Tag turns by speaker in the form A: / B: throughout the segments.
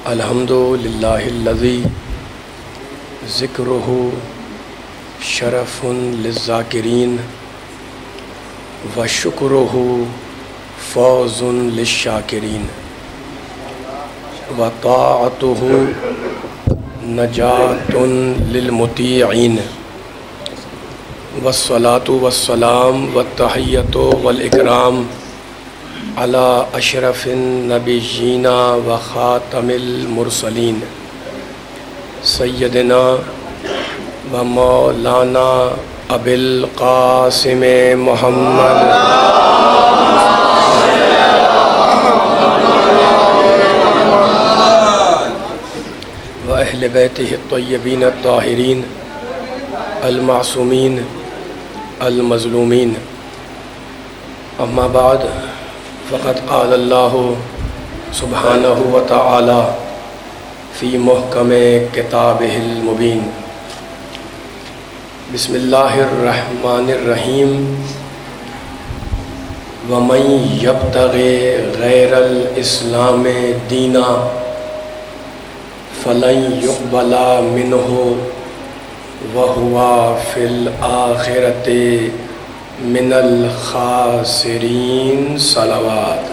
A: الحمد للہ الذی ذکرہ شرف للذاکرین وشکرہ فوز للشاکرین وطاعتہ نجات للمطیعین والصلاة والسلام والتحیۃ والاکرام علی اشرف النبیین وخاتم المرسلین سیدنا و مولانا ابی القاسم محمد و اہل بیتہ الطیبین الطاہرین المعصومین المظلومین. اما بعد فقد قال اللہ سبحانہ وتعالی فی محکم کتابہ المبین. بسم اللہ الرحمن الرحیم. ومن یبتغ غیر الاسلام دینا فلن یقبل منہ وہو فی الآخرۃ من الخاسرین. صلوات.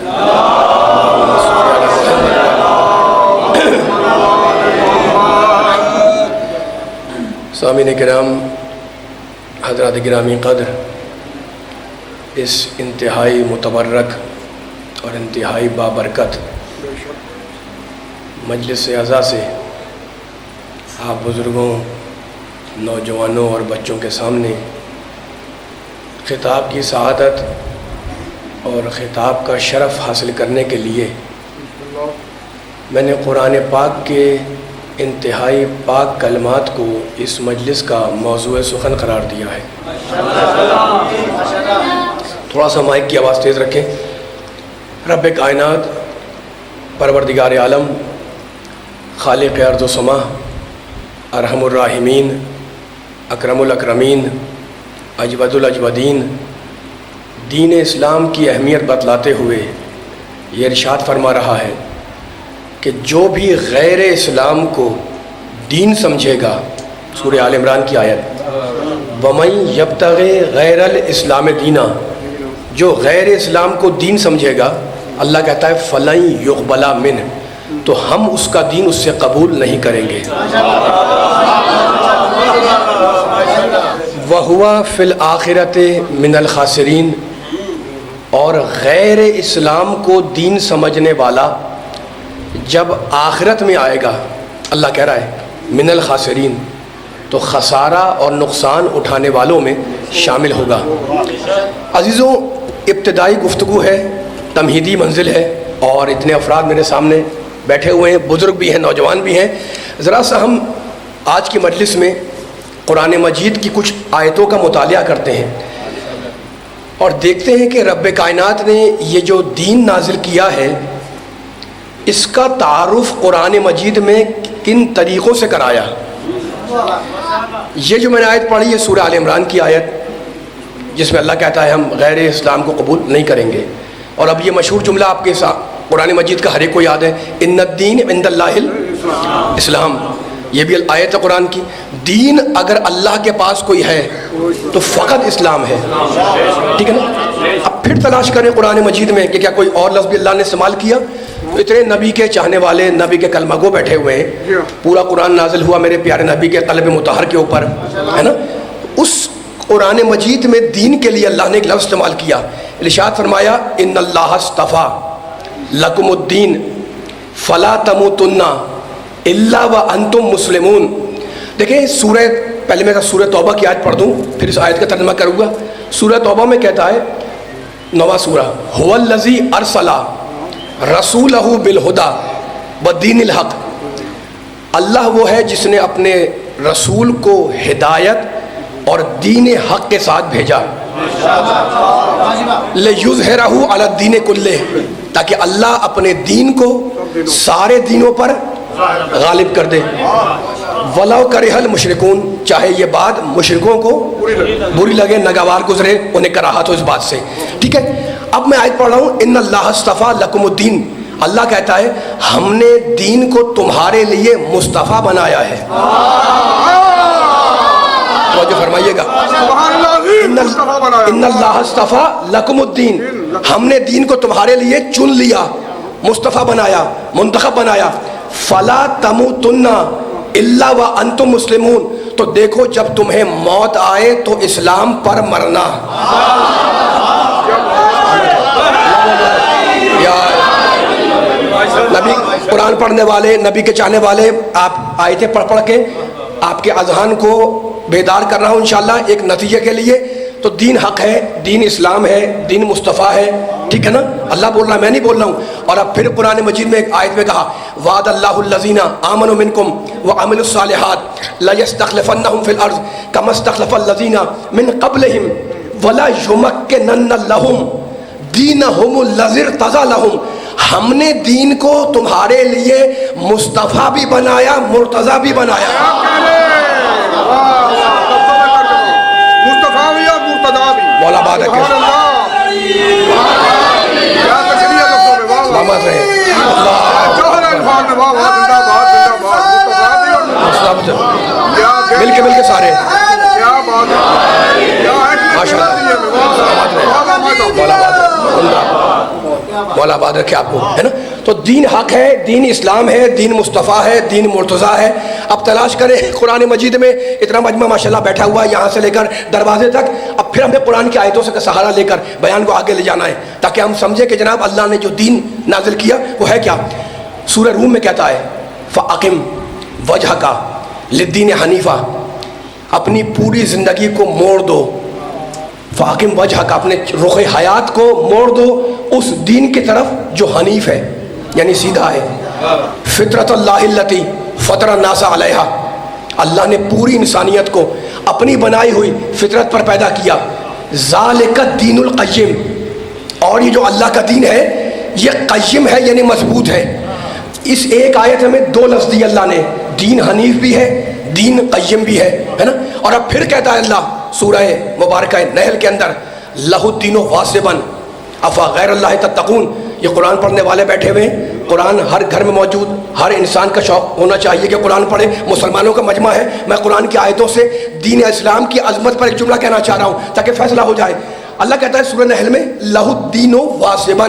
A: سامعین کرام، حضرات گرامی قدر، اس انتہائی متبرک اور انتہائی بابرکت مجلس اعزا سے آپ بزرگوں، نوجوانوں اور بچوں کے سامنے خطاب کی سعادت اور خطاب کا شرف حاصل کرنے کے لیے میں نے قرآن پاک کے انتہائی پاک کلمات کو اس مجلس کا موضوع سخن قرار دیا ہے. تھوڑا سا مائک کی آواز تیز رکھیں. رب کائنات، پروردگار عالم، خالق ارض و سما، ارحم الراحمین، اکرم الاکرمین، اجود الاجودین، دین اسلام کی اہمیت بتلاتے ہوئے یہ ارشاد فرما رہا ہے کہ جو بھی غیر اسلام کو دین سمجھے گا، سورہ آل عمران کی آیت، وَمَن یبتغِ غیر الاسلام دینا، جو غیر اسلام کو دین سمجھے گا، اللہ کہتا ہے فَلَن يُقْبَلَ مِنْهُ، تو ہم اس کا دین اس سے قبول نہیں کریں گے. وَهُوَ فِي الْآخِرَةِ مِنَ الْخَاسِرِينَ، اور غیر اسلام کو دین سمجھنے والا جب آخرت میں آئے گا، اللہ کہہ رہا ہے من الخاسرین، تو خسارہ اور نقصان اٹھانے والوں میں شامل ہوگا. عزیزوں، ابتدائی گفتگو ہے، تمہیدی منزل ہے، اور اتنے افراد میرے سامنے بیٹھے ہوئے ہیں، بزرگ بھی ہیں، نوجوان بھی ہیں. ذرا سا ہم آج کی مجلس میں قرآن مجید کی کچھ آیتوں کا مطالعہ کرتے ہیں اور دیکھتے ہیں کہ رب کائنات نے یہ جو دین نازل کیا ہے، اس کا تعارف قرآن مجید میں کن طریقوں سے کرایا. یہ جو میں نے آیت پڑھی ہے سورہ آل عمران کی آیت، جس میں اللہ کہتا ہے ہم غیر اسلام کو قبول نہیں کریں گے. اور اب یہ مشہور جملہ آپ کے ساتھ قرآن مجید کا ہر ایک کو یاد ہے، ان الدین عند اللہ الاسلام. یہ بھی آیت ہے قرآن کی. دین اگر اللہ کے پاس کوئی ہے تو فقط اسلام ہے. ٹھیک ہے نا؟ اب پھر تلاش کریں قرآن مجید میں کہ کیا کوئی اور لفظ بھی اللہ نے استعمال کیا. تو اتنے نبی کے چاہنے والے، نبی کے کلمہ گو بیٹھے ہوئے ہیں. پورا قرآن نازل ہوا میرے پیارے نبی کے قلب مطہر کے اوپر، ہے نا. اس قرآن مجید میں دین کے لیے اللہ نے ایک لفظ استعمال کیا. ارشاد فرمایا ان اللہ اصطفیٰ لکم الدین فلا تموتن الا وانتم مسلمون. دیکھیں سورہ، پہلے میں سورہ توبہ کی آیت پڑھ دوں پھر اس آیت کا ترجمہ کروں گا. سورہ توبہ میں کہتا ہے، 9واں سورہ، هو الذی ارسل رسولہ بالہدی ودین الحق، اللہ وہ ہے جس نے اپنے رسول کو ہدایت اور دین حق کے ساتھ بھیجا. لِیُظْہِرَہُ عَلَى الدِّینِ کُلِّهِ، تاکہ اللہ اپنے دین کو سارے دینوں پر غالب کر دے. وَلَوْ كَرِهَ الْمُشْرِكُونَ، چاہے یہ بات مشرکوں کو بری لگے، ناگوار گزرے، انہیں کراہت ہو اس بات سے. ٹھیک ہے، اب میں آیت پڑھ رہا ہوں، ان اللہ اصطفیٰ لکم الدین، اللہ کہتا ہے ہم نے دین کو تمہارے لیے مصطفیٰ بنایا ہے. توجہ فرمائیے گا. ان اللہ اصطفیٰ لکم الدین، ہم نے دین کو تمہارے لیے چن لیا، مصطفیٰ بنایا، منتخب بنایا. فلا تموتن الا وانتم مسلمون، تو دیکھو جب تمہیں موت آئے تو اسلام پر مرنا. نبی قرآن پڑھنے والے، نبی کے چاہنے والے، آپ آیتیں پڑھ پڑھ کے آپ کے اذہان کو بیدار کر رہا ہوں انشاءاللہ ایک نتیجے کے لیے. تو دین حق ہے، دین اسلام ہے، دین مصطفیٰ ہے، ٹھیک ہے نا؟ اللہ بول رہا ہے، میں نہیں بول رہا ہوں. اور اب پھر قرآن مجید میں ایک آیت میں کہا وعد اللہ الذین آمنوا منکم وعملوا الصالحات لیستخلفنہم فی الارض کما استخلف الذین من قبلہم ولا یمکنن لہم دینہم الذی ارتضی لہم. ہم نے دین کو تمہارے لیے مصطفیٰ بھی بنایا، مرتضی بھی بنایا. مولا بات ہے مل کے سارے مولا بات رکھے آپ کو، ہے نا؟ تو دین حق ہے، دین اسلام ہے، دین مصطفیٰ ہے، دین مرتضیٰ ہے. اب تلاش کریں قرآن مجید میں، اتنا مجمع ماشاءاللہ بیٹھا ہوا ہے یہاں سے لے کر دروازے تک. اب پھر ہمیں قرآن کی آیتوں سے سہارا لے کر بیان کو آگے لے جانا ہے تاکہ ہم سمجھیں کہ جناب اللہ نے جو دین نازل کیا وہ ہے کیا. سورہ روم میں کہتا ہے فَأَقِمْ وَجْهَكَ لِلدِّينِ حَنِيفًا، اپنی پوری زندگی کو موڑ دو. فَأَقِمْ وَجْهَكَ، اپنے رخ حیات کو موڑ دو اس دین کی طرف جو حنیف ہے، یعنی سیدھا ہے. فطرت اللہ التی فطر الناس علیہا، اللہ نے پوری انسانیت کو اپنی بنائی ہوئی فطرت پر پیدا کیا. ذالک الدین القیم، اور یہ جو اللہ کا دین ہے یہ قیم ہے، یعنی مضبوط ہے. اس ایک آیت میں دو لفظ دی اللہ نے، دین حنیف بھی ہے، دین قیم بھی ہے نا. اور اب پھر کہتا ہے اللہ سورہ مبارکہ نحل کے اندر لہ الدین واصبا افا غیر اللہ تتقون. یہ قرآن پڑھنے والے بیٹھے ہوئے ہیں، قرآن ہر گھر میں موجود، ہر انسان کا شوق ہونا چاہیے کہ قرآن پڑھے. مسلمانوں کا مجمع ہے، میں قرآن کی آیتوں سے دین اسلام کی عظمت پر ایک جملہ کہنا چاہ رہا ہوں تاکہ فیصلہ ہو جائے. اللہ کہتا ہے سورہ نحل میں لہ الدین واصبا،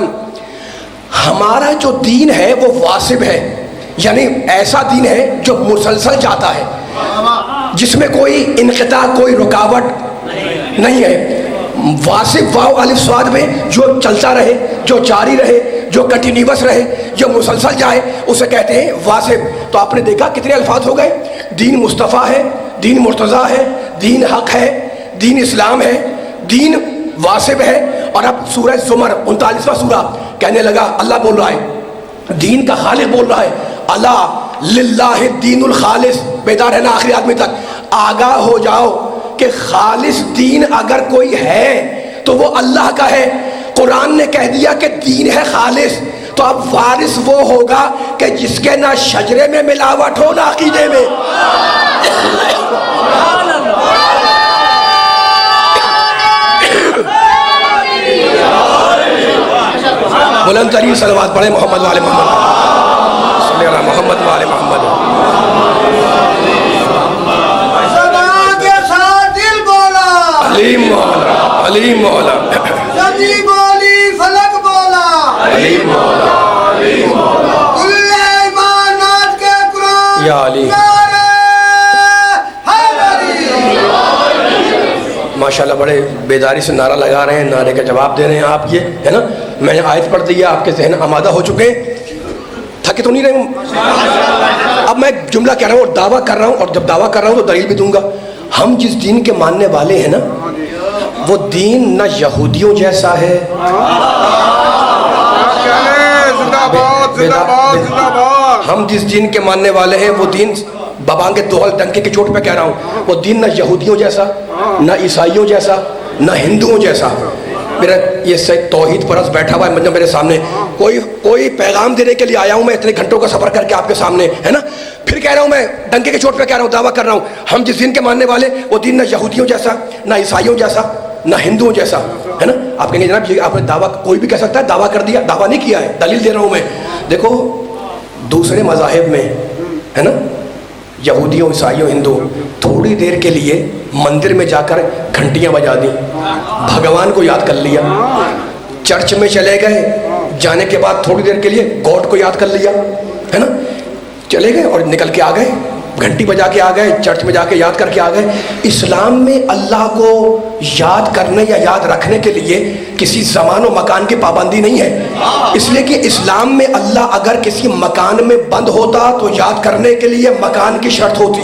A: ہمارا جو دین ہے وہ واصب ہے، یعنی ایسا دین ہے جو مسلسل جاتا ہے، جس میں کوئی انقطاع، کوئی رکاوٹ نہیں ہے. واصب واو الف صاد میں جو چلتا رہے، جو جاری رہے، جو کنٹینیوس رہے، جو مسلسل جائے، اسے کہتے ہیں واصب. تو آپ نے دیکھا کتنے الفاظ ہو گئے. دین مصطفیٰ ہے، دین مرتضیٰ ہے، دین حق ہے، دین اسلام ہے، دین واصب ہے. اور اب سورہ زمر 39واں سورہ کہنے لگا، اللہ بول رہا ہے، دین کا خالق بول رہا ہے، الا للہ الدین الخالص. بیدار ہے نا آخری آدمی تک؟ آگاہ ہو جاؤ کہ خالص دین اگر کوئی ہے تو وہ اللہ کا ہے. قرآن نے کہہ دیا کہ دین ہے خالص، تو اب وارث وہ ہوگا کہ جس کے نہ شجرے میں ملاوٹ ہو نہ عقیدے میں. بلند ترین صلوات پڑھیں محمد والے محمد، صلی اللہ محمد والے محمد. علیم مولا، علیم مولا،
B: سبھی بولی فلک بولا،
A: علیم مولا، علیم مولا،
B: کل ایمانات کے قرآن
A: یا علی. ماشاءاللہ بڑے بیداری سے نعرہ لگا رہے ہیں، نعرے کا جواب دے رہے ہیں آپ. یہ ہے نا، میں نے آیت پڑھ دی ہے، آپ کے ذہن آمادہ ہو چکے ہیں، تھکے تو نہیں رہے. اب میں جملہ کہہ رہا ہوں اور دعویٰ کر رہا ہوں، اور جب دعویٰ کر رہا ہوں تو دلیل بھی دوں گا. ہم جس دین کے ماننے والے ہیں نا، وہ دین نہ یہودیوں جیسا ہے، ہم جس دین کے ماننے والے ہیں وہ دین بابانگ دوہل ڈنکے کی چوٹ پہ کہہ رہا ہوں، وہ دین نہ یہودیوں جیسا، نہ عیسائیوں جیسا، نہ ہندوؤں جیسا. میرا یہ توحید پرست بیٹھا ہوا ہے میرے سامنے، کوئی پیغام دینے کے لیے آیا ہوں میں اتنے گھنٹوں کا سفر کر کے آپ کے سامنے، ہے نا. پھر کہہ رہا ہوں، میں ڈنکے کی چوٹ پہ کہہ رہا ہوں، دعویٰ کر رہا ہوں، ہم جس دین کے ماننے والے وہ دین نہ یہودیوں جیسا، نہ عیسائیوں جیسا، نہ ہندوؤں جیسا، ہے نا. آپ کہیں گے جناب یہ آپ نے دعویٰ، کوئی بھی کہہ سکتا ہے دعویٰ کر دیا، دعویٰ نہیں کیا ہے، دلیل دے رہا ہوں میں. دیکھو دوسرے مذاہب میں ہے نا، یہودیوں عیسائیوں ہندو تھوڑی دیر کے لیے مندر میں جا کر گھنٹیاں بجا دیں، بھگوان کو یاد کر لیا، چرچ میں چلے گئے، جانے کے بعد تھوڑی دیر کے لیے گاڈ کو یاد کر لیا ہے نا، چلے گئے اور نکل کے آ گئے، گھنٹی بجا کے آ گئے، چرچ میں جا کے یاد کر کے آ گئے۔ اسلام میں اللہ کو یاد کرنے یا یاد رکھنے کے لیے کسی زمان و مکان کی پابندی نہیں ہے، اس لیے کہ اسلام میں اللہ اگر کسی مکان میں بند ہوتا تو یاد کرنے کے لیے مکان کی شرط ہوتی۔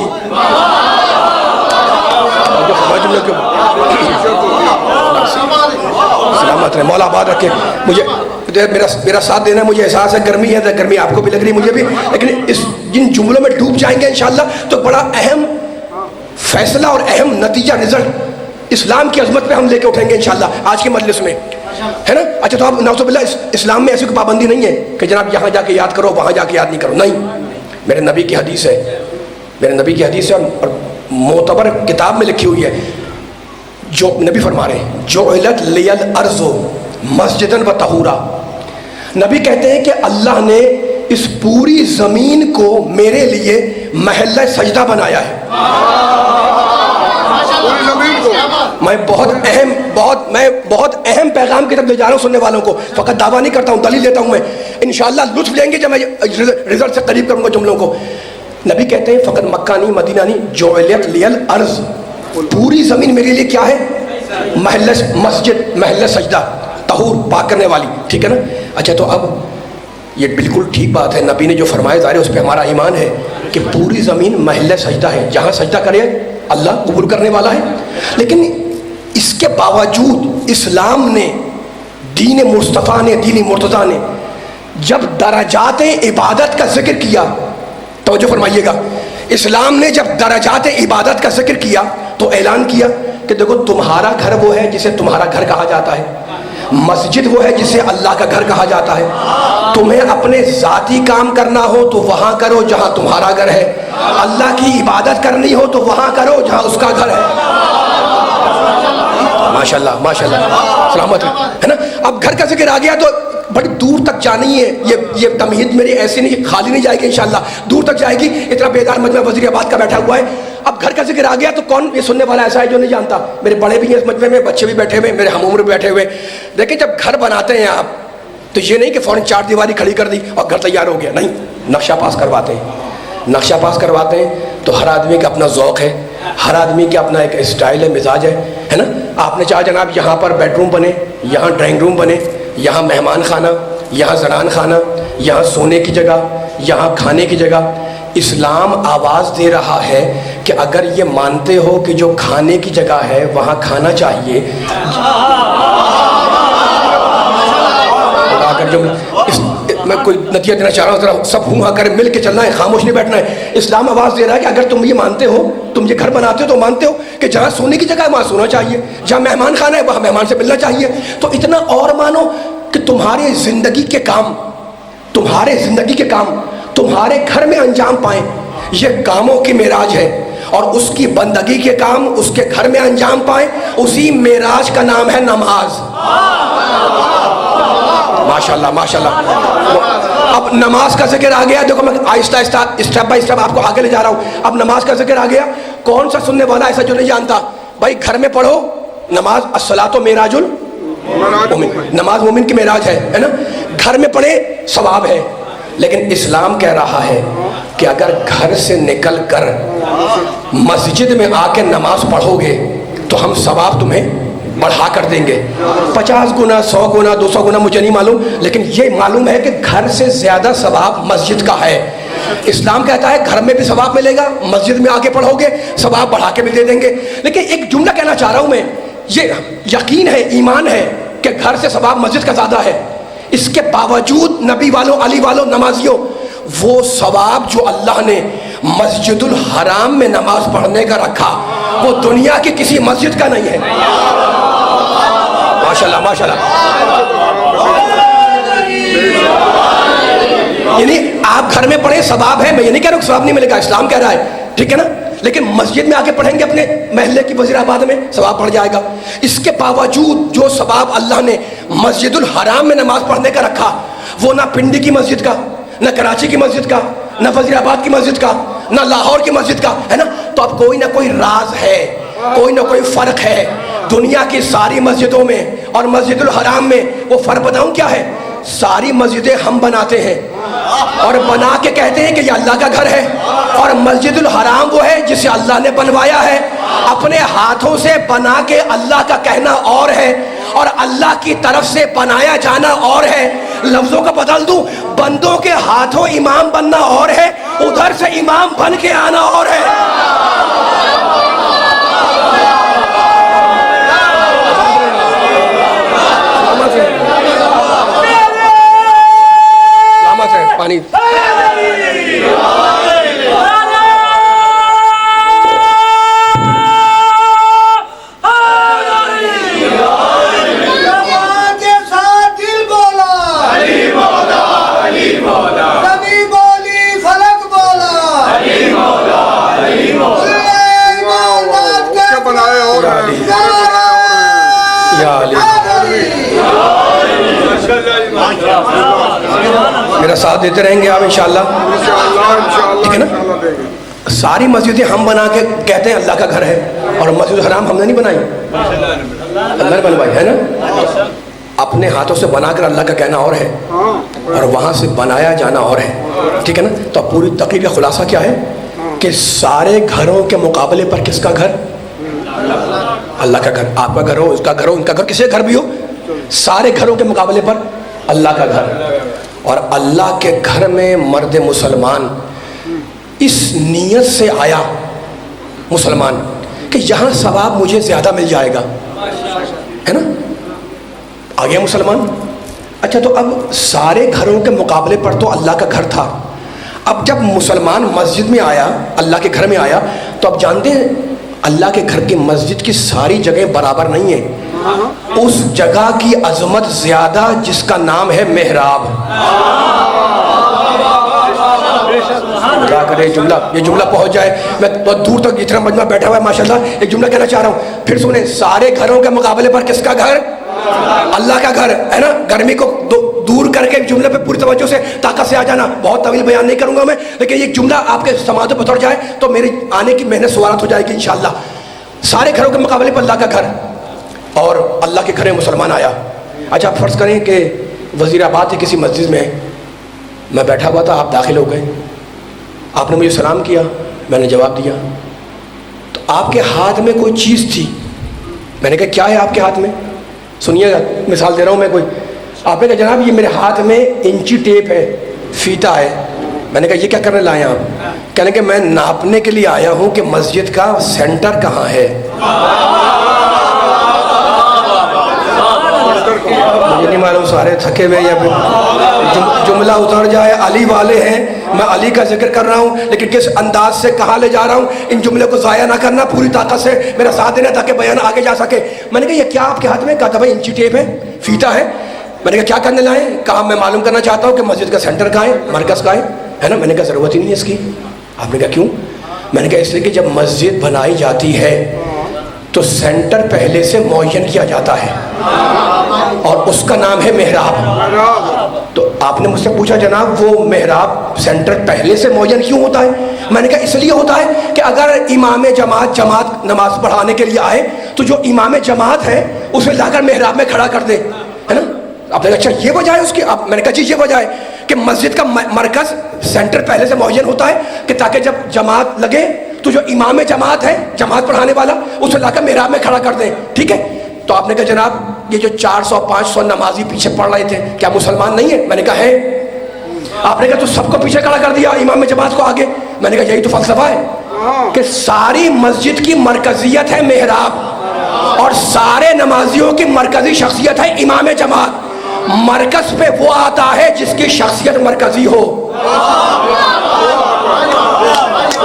A: سلامت رہے، مولا آباد رکھے۔ مجھے میرا ساتھ دینا، مجھے احساس ہے گرمی ہے، گرمی آپ کو بھی لگ رہی مجھے بھی، لیکن جن جملوں میں ڈوب جائیں گے انشاءاللہ تو بڑا اہم فیصلہ اور اہم نتیجہ رزلٹ اسلام کی عظمت پہ ہم لے کے اٹھیں گے انشاءاللہ آج کے مجلس میں، ہے نا۔ اچھا تو آپ نعوذ باللہ اسلام میں ایسی کوئی پابندی نہیں ہے کہ جناب یہاں جا کے یاد کرو وہاں جا کے یاد نہیں کرو، نہیں، میرے نبی کی حدیث ہے، میرے نبی کی حدیث ہے اور معتبر کتاب میں لکھی ہوئی ہے، جو نبی فرما رہے ہیں جعلت لی الارض مسجداً و طہورا، نبی کہتے ہیں کہ اللہ نے اس پوری زمین کو میرے لیے محلہ سجدہ بنایا ہے۔ میں بہت اہم پیغام کی طرف لے جا رہا ہوں سننے والوں کو، فقط دعویٰ نہیں کرتا ہوں، دلیل دیتا ہوں میں، انشاءاللہ لطف لیں گے جب میں رزلٹ سے قریب کروں گا جملوں کو۔ نبی کہتے ہیں فقط مکہ نہیں مدینہ نہیں، جعلت لی الارض، پوری زمین میرے لیے کیا ہے؟ محلہ مسجد، محلہ سجدہ، طہور، پاک کرنے والی، ٹھیک ہے نا۔ اچھا تو اب یہ بالکل ٹھیک بات ہے، نبی نے جو فرمایا ظاہر ہے اس پہ ہمارا ایمان ہے کہ پوری زمین محلہ سجدہ ہے، جہاں سجدہ کرے اللہ قبول کرنے والا ہے، لیکن اس کے باوجود اسلام نے، دین مصطفیٰ نے، دین مرتضیٰ نے جب درجات عبادت کا ذکر کیا، توجہ فرمائیے گا، اسلام نے جب درجات عبادت کا ذکر کیا تو اعلان کیا کہ دیکھو تمہارا گھر وہ ہے جسے تمہارا گھر کہا جاتا ہے، مسجد وہ ہے جسے اللہ کا گھر کہا جاتا ہے، تمہیں اپنے ذاتی کام کرنا ہو تو وہاں کرو جہاں تمہارا گھر ہے، اللہ کی عبادت کرنی ہو تو وہاں کرو جہاں اس کا گھر ہے۔ ماشاءاللہ ماشاءاللہ، سلامت ہے نا۔ اب گھر کا ذکر آ گیا تو بڑی دور تک جانی ہے، یہ تمہید میری ایسی نہیں خالی نہیں جائے گی انشاءاللہ، دور تک جائے گی، اتنا بیدار مجمع وزیر آباد کا بیٹھا ہوا ہے۔ اب گھر کا ذکر آ گیا تو کون یہ سننے والا ایسا ہے جو نہیں جانتا؟ میرے بڑے بھی ہیں اس مجمع میں، بچے بھی بیٹھے ہوئے، میرے ہم عمر بھی بیٹھے ہوئے۔ دیکھیں جب گھر بناتے ہیں آپ تو یہ نہیں کہ فوراً چار دیواری کھڑی کر دی اور گھر تیار ہو گیا، نہیں، نقشہ پاس کرواتے ہیں، نقشہ پاس کرواتے ہیں تو ہر آدمی کا اپنا ذوق ہے، ہر آدمی کا اپنا ایک اسٹائل ہے، مزاج ہے نا۔ آپ نے چاہا جناب یہاں پر بیڈ روم بنے، یہاں ڈرائنگ روم بنے، یہاں مہمان خانہ، یہاں زنان خانہ، یہاں سونے کی جگہ، یہاں کھانے کی جگہ۔ اسلام آواز دے رہا ہے کہ اگر یہ مانتے ہو کہ جو کھانے کی جگہ ہے وہاں کھانا چاہیے، میں کوئی نتیجہ دینا چاہ رہا ہوں، ذرا سب ہوں ہاں کریں، مل کے چلنا ہے، خاموش نہیں بیٹھنا ہے۔ اسلام آواز دے رہا ہے کہ اگر تم یہ مانتے ہو، تم یہ گھر بناتے ہو تو مانتے ہو کہ جہاں سونے کی جگہ ہے وہاں سونا چاہیے، جہاں مہمان خانہ ہے وہاں مہمان سے ملنا چاہیے، تو اتنا اور مانو کہ تمہارے زندگی کے کام، تمہارے زندگی کے کام تمہارے گھر میں انجام پائیں، یہ کاموں کی معراج ہے، اور اس کی بندگی کے کام اس کے گھر میں انجام پائیں، اسی معراج کا نام ہے نماز۔ ماشاءاللہ ماشاءاللہ۔ اب نماز کا ذکر آ گیا، دیکھو میں آہستہ آہستہ اسٹیپ بائی اسٹیپ آپ کو آگے لے جا رہا ہوں۔ اب نماز کا ذکر آ گیا، کون سا سننے والا ایسا جو نہیں جانتا بھائی گھر میں پڑھو نماز، الصلاۃ معراج المومن، نماز مومن کی معراج ہے نا، گھر میں پڑھے ثواب ہے، لیکن اسلام کہہ رہا ہے کہ اگر گھر سے نکل کر مسجد میں آ کے نماز پڑھو گے تو ہم ثواب تمہیں بڑھا کر دیں گے، 50 گنا 100 گنا 200 گنا، مجھے نہیں معلوم، لیکن یہ معلوم ہے کہ گھر سے زیادہ ثواب مسجد کا ہے۔ اسلام کہتا ہے گھر میں بھی ثواب ملے گا، مسجد میں آ کے پڑھو گے ثواب بڑھا کے بھی دے دیں گے۔ لیکن ایک جملہ کہنا چاہ رہا ہوں میں، یہ یقین ہے، ایمان ہے کہ گھر سے ثواب مسجد کا زیادہ ہے، اس کے باوجود نبی والوں، علی والوں، نمازیوں، وہ ثواب جو اللہ نے مسجد الحرام میں نماز پڑھنے کا رکھا وہ دنیا کی کسی مسجد کا نہیں ہے۔ ماشاءاللہ ماشاءاللہ۔ یعنی آپ گھر میں پڑھیں ثواب ہے، میں یہ نہیں کہہ رہا ہوں ثواب نہیں ملے گا، اسلام کہہ رہا ہے، ٹھیک ہے نا، لیکن مسجد میں آ کے پڑھیں گے اپنے محلے کی وزیر آباد میں ثواب بڑھ جائے گا۔ اس کے باوجود جو ثواب اللہ نے مسجد الحرام میں نماز پڑھنے کا رکھا وہ نہ پنڈی کی مسجد کا، نہ کراچی کی مسجد کا، نہ وزیر آباد کی مسجد کا، نہ لاہور کی مسجد کا، ہے نا؟ تو اب کوئی نہ کوئی راز ہے، کوئی نہ کوئی فرق ہے دنیا کی ساری مسجدوں میں اور مسجد الحرام میں۔ وہ فرق بتاؤں کیا ہے؟ ساری مسجدیں ہم بناتے ہیں اور بنا کے کہتے ہیں کہ یہ اللہ کا گھر ہے، اور مسجد الحرام وہ ہے جسے اللہ نے بنوایا ہے اپنے ہاتھوں سے بنا کے۔ اللہ کا کہنا اور ہے اور اللہ کی طرف سے بنایا جانا اور ہے۔ لفظوں کو بدل دوں، بندوں کے ہاتھوں امام بننا اور ہے، ادھر سے امام بن کے آنا اور ہے۔ پانی
B: کے ساتھ دل بولا، علی مولا، علی مولا، نبی بولی فلک بولا، علی مولا، علی مولا، ایمانات کے
C: بنائے اور
A: یا علی۔ میرا ساتھ دیتے رہیں گے آپ انشاءاللہ، ٹھیک ہے نا؟ ساری مسجدیں ہم بنا کے کہتے ہیں اللہ کا گھر ہے، اور مسجد الحرام ہم نے نہیں بنائی، اللہ نے بنوائی ہے نا؟ اپنے ہاتھوں سے بنا کر اللہ کا کہنا اور ہے اور وہاں سے بنایا جانا اور ہے، ٹھیک ہے نا؟ تو اب پوری تقریر کا خلاصہ کیا ہے کہ سارے گھروں کے مقابلے پر کس کا گھر؟ اللہ کا گھر۔ آپ کا گھر ہو، اس کا گھر ہو، ان کا گھر، کسی کا گھر بھی ہو، سارے گھروں کے مقابلے پر اللہ کا گھر۔ اور اللہ کے گھر میں مرد مسلمان اس نیت سے آیا مسلمان کہ یہاں ثواب مجھے زیادہ مل جائے گا، ہے نا؟ آ گیا مسلمان۔ اچھا، تو اب سارے گھروں کے مقابلے پر تو اللہ کا گھر تھا، اب جب مسلمان مسجد میں آیا، اللہ کے گھر میں آیا، تو اب جانتے ہیں اللہ کے گھر کی مسجد کی ساری جگہیں برابر نہیں ہیں، اس جگہ کی عظمت زیادہ جس کا نام ہے محراب۔ کیا کرے یہ جملہ پہنچ جائے، میں بہت دور تک جتنا مجمع بیٹھا ہوا ہے ماشاءاللہ ایک جملہ کہنا چاہ رہا ہوں، پھر سنیں، سارے گھروں کے مقابلے پر کس کا گھر؟ اللہ کا گھر، ہے نا؟ گرمی کو دور کر کے جملے پہ پوری توجہ سے طاقت سے آ جانا، بہت طویل بیان نہیں کروں گا میں، لیکن یہ جملہ آپ کے سماعتوں پہ اتر جائے تو میری آنے کی محنت سوالات ہو جائے گی انشاءاللہ۔ سارے گھروں کے مقابلے پر اللہ کا گھر، اور اللہ کے گھر میں مسلمان آیا۔ اچھا، فرض کریں کہ وزیر آباد کی کسی مسجد میں بیٹھا ہوا تھا، آپ داخل ہو گئے، آپ نے مجھے سلام کیا، میں نے جواب دیا، تو آپ کے ہاتھ میں کوئی چیز تھی، میں نے کہا کیا ہے آپ کے ہاتھ میں؟ سنیے گا، مثال دے رہا ہوں میں کوئی، آپ نے کہا جناب یہ میرے ہاتھ میں انچی ٹیپ ہے، فیتا ہے، میں نے کہا یہ کیا کرنے لائے آپ؟ کہنے کہ میں ناپنے کے لیے آیا ہوں کہ مسجد کا سینٹر کہاں ہے۔ مجھے نہیں معلوم سارے تھکے ہوئے یا پھر جملہ اتر جائے، علی والے ہیں، میں علی کا ذکر کر رہا ہوں، لیکن کس انداز سے کہاں لے جا رہا ہوں، ان جملے کو ضائع نہ کرنا، پوری طاقت سے میرا ساتھ دینا تاکہ بیان آگے جا سکے۔ میں نے کہا یہ کیا آپ کے ہاتھ میں؟ کہا تھا بھائی انچی ٹیپ ہے، فیتا ہے۔ میں نے کہا کیا کرنے لائے؟ کہا میں معلوم کرنا چاہتا ہوں کہ مسجد کا سینٹر کہاں ہے، مرکز کہاں ہے نا؟ میں نے کہا ضرورت ہی نہیں ہے اس کی۔ آپ نے کہا کیوں؟ میں نے کہا اس لیے کہ جب مسجد بنائی جاتی ہے تو سینٹر پہلے سے معین کیا جاتا ہے اور اس کا نام ہے محراب۔ تو آپ نے مجھ سے پوچھا جناب وہ محراب سینٹر پہلے سے معین کیوں ہوتا ہے؟ میں نے کہا اس لیے ہوتا ہے کہ اگر امام جماعت نماز پڑھانے کے لیے آئے تو جو امام جماعت ہے اسے لا کر محراب میں کھڑا کر دے، ہے نا؟ آپ نے کہا اچھا یہ وجہ ہے اس کی؟ میں نے کہا جی یہ وجہ ہے کہ مسجد کا مرکز سینٹر پہلے سے معین ہوتا ہے کہ تاکہ جب جماعت لگے تو جو امام جماعت ہے، جماعت پڑھانے والا، اسے لا کر محراب میں کھڑا کر دیں، ٹھیک ہے؟ تو آپ نے کہا جناب یہ جو 400-500 نمازی پیچھے پڑھ رہے تھے کیا مسلمان نہیں ہے؟ میں نے کہا ہے۔ آپ نے کہا تو سب کو پیچھے کھڑا کر دیا، امام جماعت کو آگے؟ میں نے کہا یہی تو فلسفہ ہے کہ ساری مسجد کی مرکزیت ہے محراب اور سارے نمازیوں کی مرکزی شخصیت ہے امام جماعت۔ مرکز پہ وہ آتا ہے جس کی شخصیت مرکزی ہو۔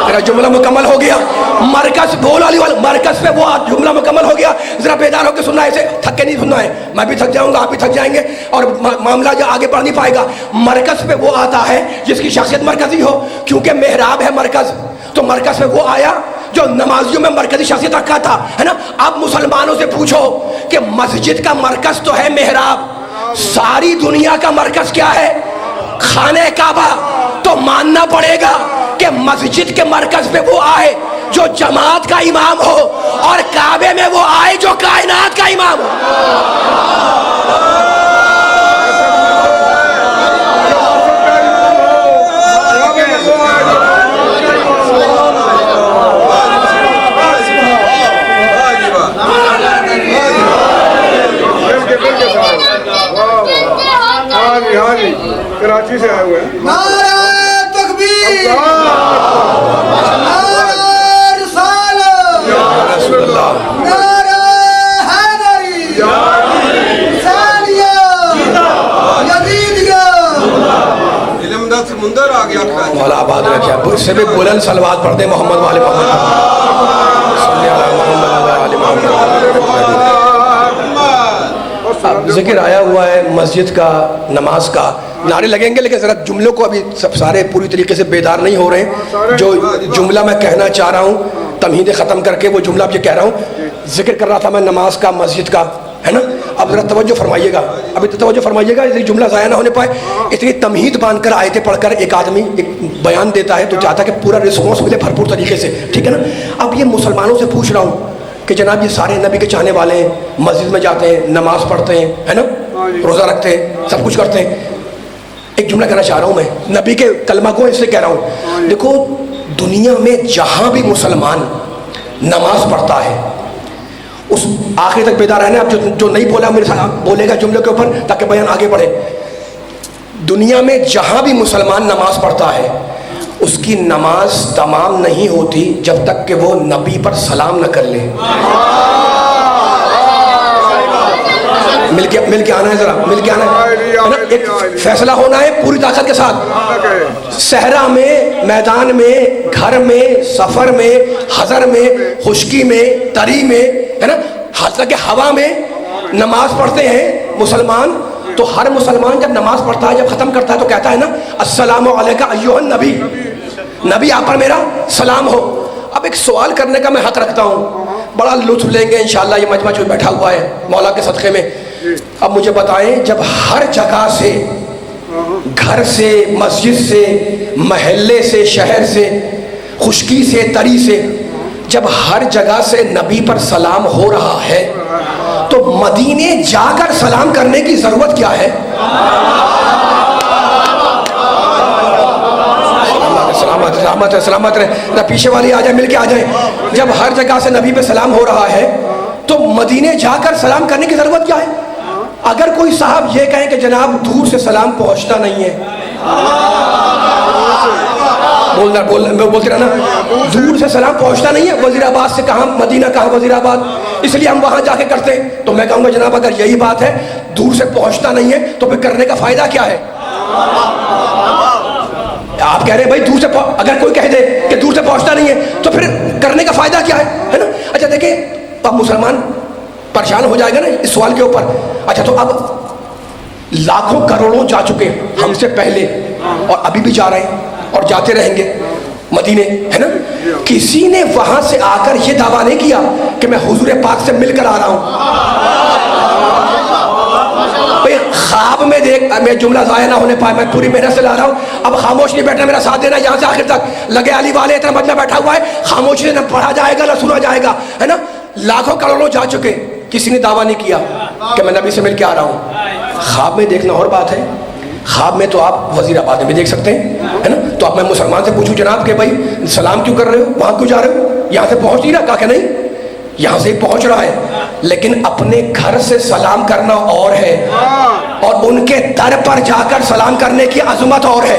A: میرا جملہ مکمل ہو گیا؟ مرکز بول علی والا، مرکز پہ وہ جملہ مکمل ہو گیا؟ ذرا بیدار ہو کے سننا ہے، ایسے تھک کے نہیں سننا ہے، میں بھی تھک جاؤں گا، آپ بھی تھک جائیں گے اور معاملہ جو آگے بڑھ نہیں پائے گا۔ مرکز پہ وہ آتا ہے جس کی شخصیت مرکزی ہو، کیونکہ محراب ہے مرکز، تو مرکز پہ وہ آیا جو نمازیوں میں مرکزی شخصیت رکھا تھا، ہے نا؟ اب مسلمانوں سے پوچھو کہ مسجد کا مرکز تو ہے محراب، ساری دنیا کا مرکز کیا ہے؟ خانہ کعبہ تو ماننا پڑے گا کہ مسجد کے مرکز پہ وہ آئے جو جماعت کا امام ہو، اور کعبے میں وہ آئے جو کائنات کا امام ہو۔
C: کراچی سے آئے ہوئے ہیں۔
B: نعرہ تکبیر، نعرہ رسالت،
A: رسول اللہ،
B: نعرہ حیدری، حسینیہ، یزیدیہ۔
C: علم دا سمندر آ گیا کراچی۔
A: مولا آباد رکھے، اس سے بھی بلند صلوات پڑھ دیں محمد والے محمد صلی اللہ علیہ محمد والے محمد۔ اب ذکر آیا ہوا ہے مسجد کا، نماز کا، نعرے لگیں گے لیکن ذرا جملوں کو ابھی سب سارے پوری طریقے سے بیدار نہیں ہو رہے ہیں۔ جو جملہ میں کہنا چاہ رہا ہوں تمہیدیں ختم کر کے وہ جملہ اب یہ کہہ رہا ہوں، ذکر کر رہا تھا میں نماز کا، مسجد کا، ہے نا؟ اب ذرا توجہ فرمائیے گا، ابھی توجہ فرمائیے گا، اس جملہ ضائع نہ ہونے پائے۔ اتنی تمہید باندھ کر آیتیں پڑھ کر ایک آدمی ایک بیان دیتا ہے تو چاہتا ہے کہ پورا رسپانس ملے بھرپور طریقے سے، ٹھیک ہے نا؟ اب یہ مسلمانوں سے پوچھ رہا ہوں کہ جناب یہ سارے نبی کے چاہنے والے ہیں، مسجد میں جاتے ہیں، نماز پڑھتے ہیں، ہے نا، روزہ رکھتے ہیں، سب کچھ کرتے ہیں۔ ایک جملہ کہنا چاہ رہا ہوں میں، نبی کے کلمہ کو اس سے کہہ رہا ہوں، دیکھو دنیا میں جہاں بھی مسلمان نماز پڑھتا ہے، اس آخری تک بیدار رہنا۔ اب جو نہیں بولا میرے ساتھ بولے گا جملے کے اوپر تاکہ بیان آگے بڑھے۔ دنیا میں جہاں بھی مسلمان نماز پڑھتا ہے اس کی نماز تمام نہیں ہوتی جب تک کہ وہ نبی پر سلام نہ کر لے۔ مل کے آنا ہے، ذرا مل کے آنا ہے، ایک فیصلہ ہونا ہے پوری طاقت کے ساتھ۔ صحرا میں، میدان میں، گھر میں، سفر میں، حضر میں، خشکی میں، تری میں، ہے نا، حتیٰ کہ ہوا میں نماز پڑھتے ہیں مسلمان۔ تو ہر مسلمان جب نماز پڑھتا ہے، جب ختم کرتا ہے تو کہتا ہے نا السلام علیکہ ایھا النبی، نبی آپ پر میرا سلام ہو۔ اب ایک سوال کرنے کا میں حق رکھتا ہوں، بڑا لطف لیں گے انشاءاللہ یہ مجمع جو بیٹھا ہوا ہے مولا کے صدقے میں۔ اب مجھے بتائیں، جب ہر جگہ سے، گھر سے، مسجد سے، محلے سے، شہر سے، خشکی سے، تری سے، جب ہر جگہ سے نبی پر سلام ہو رہا ہے تو مدینے جا کر سلام کرنے کی ضرورت کیا ہے؟ سلامت سلامت رہے، پیچھے والی آ جائے، مل کے آ جائیں۔ جب ہر جگہ سے نبی پہ سلام ہو رہا ہے تو مدینے جا کر سلام کرنے کی ضرورت کیا ہے؟ اگر کوئی صاحب یہ کہیں کہ جناب دور سے سلام پہنچتا نہیں ہے، بولتے رہنا، دور سے سلام پہنچتا نہیں ہے، وزیر آباد سے کہاں، مدینہ کہاں، وزیر آباد، اس لیے ہم وہاں جا کے کرتے ہیں۔ تو میں کہوں گا جناب اگر یہی بات ہے، دور سے پہنچتا نہیں ہے تو پھر کرنے کا فائدہ کیا ہے؟ آپ کہہ رہے ہیں بھائی دور سے، اگر کوئی کہہ دے کہ دور سے پہنچتا نہیں ہے تو پھر کرنے کا فائدہ کیا ہے نا؟ اچھا دیکھیں، اب مسلمان پریشان ہو جائے گا نا اس سوال کے اوپر۔ اچھا تو اب لاکھوں کروڑوں جا چکے ہم سے پہلے اور ابھی بھی جا رہے ہیں اور جاتے رہیں گے مدینے، ہے نا؟ کسی نے وہاں سے آ کر یہ دعویٰ نہیں کیا کہ میں حضور پاک سے مل کر آ رہا ہوں۔ خواب میں دیکھ، میں جملہ ضائع نہ ہونے پائے، میں پوری محنت سے لا رہا ہوں، اب خاموش نہیں بیٹھنا، میرا ساتھ دینا یہاں سے آخر تک۔ لگے علی والے اتنا مجمع بیٹھا ہوا ہے، خاموشی سے نہ پڑھا جائے گا نہ سنا جائے گا، ہے نا؟ لاکھوں کروڑوں جا چکے، کسی نے دعویٰ نہیں کیا کہ میں نبی سے مل کے آ رہا ہوں۔ خواب میں دیکھنا اور بات ہے، خواب میں تو آپ وزیر آباد میں بھی دیکھ سکتے ہیں، ہے نا؟ تو اب میں مسلمان سے پوچھوں جناب کہ بھائی سلام کیوں کر رہے ہو، وہاں کیوں جا رہے ہو؟ یہاں سے پہنچ نہیں رہا؟ کہا کہ نہیں، یہاں سے پہنچ رہا ہے، لیکن اپنے گھر سے سلام کرنا اور ہے، اور ان کے در پر جا کر سلام کرنے کی عظمت اور ہے۔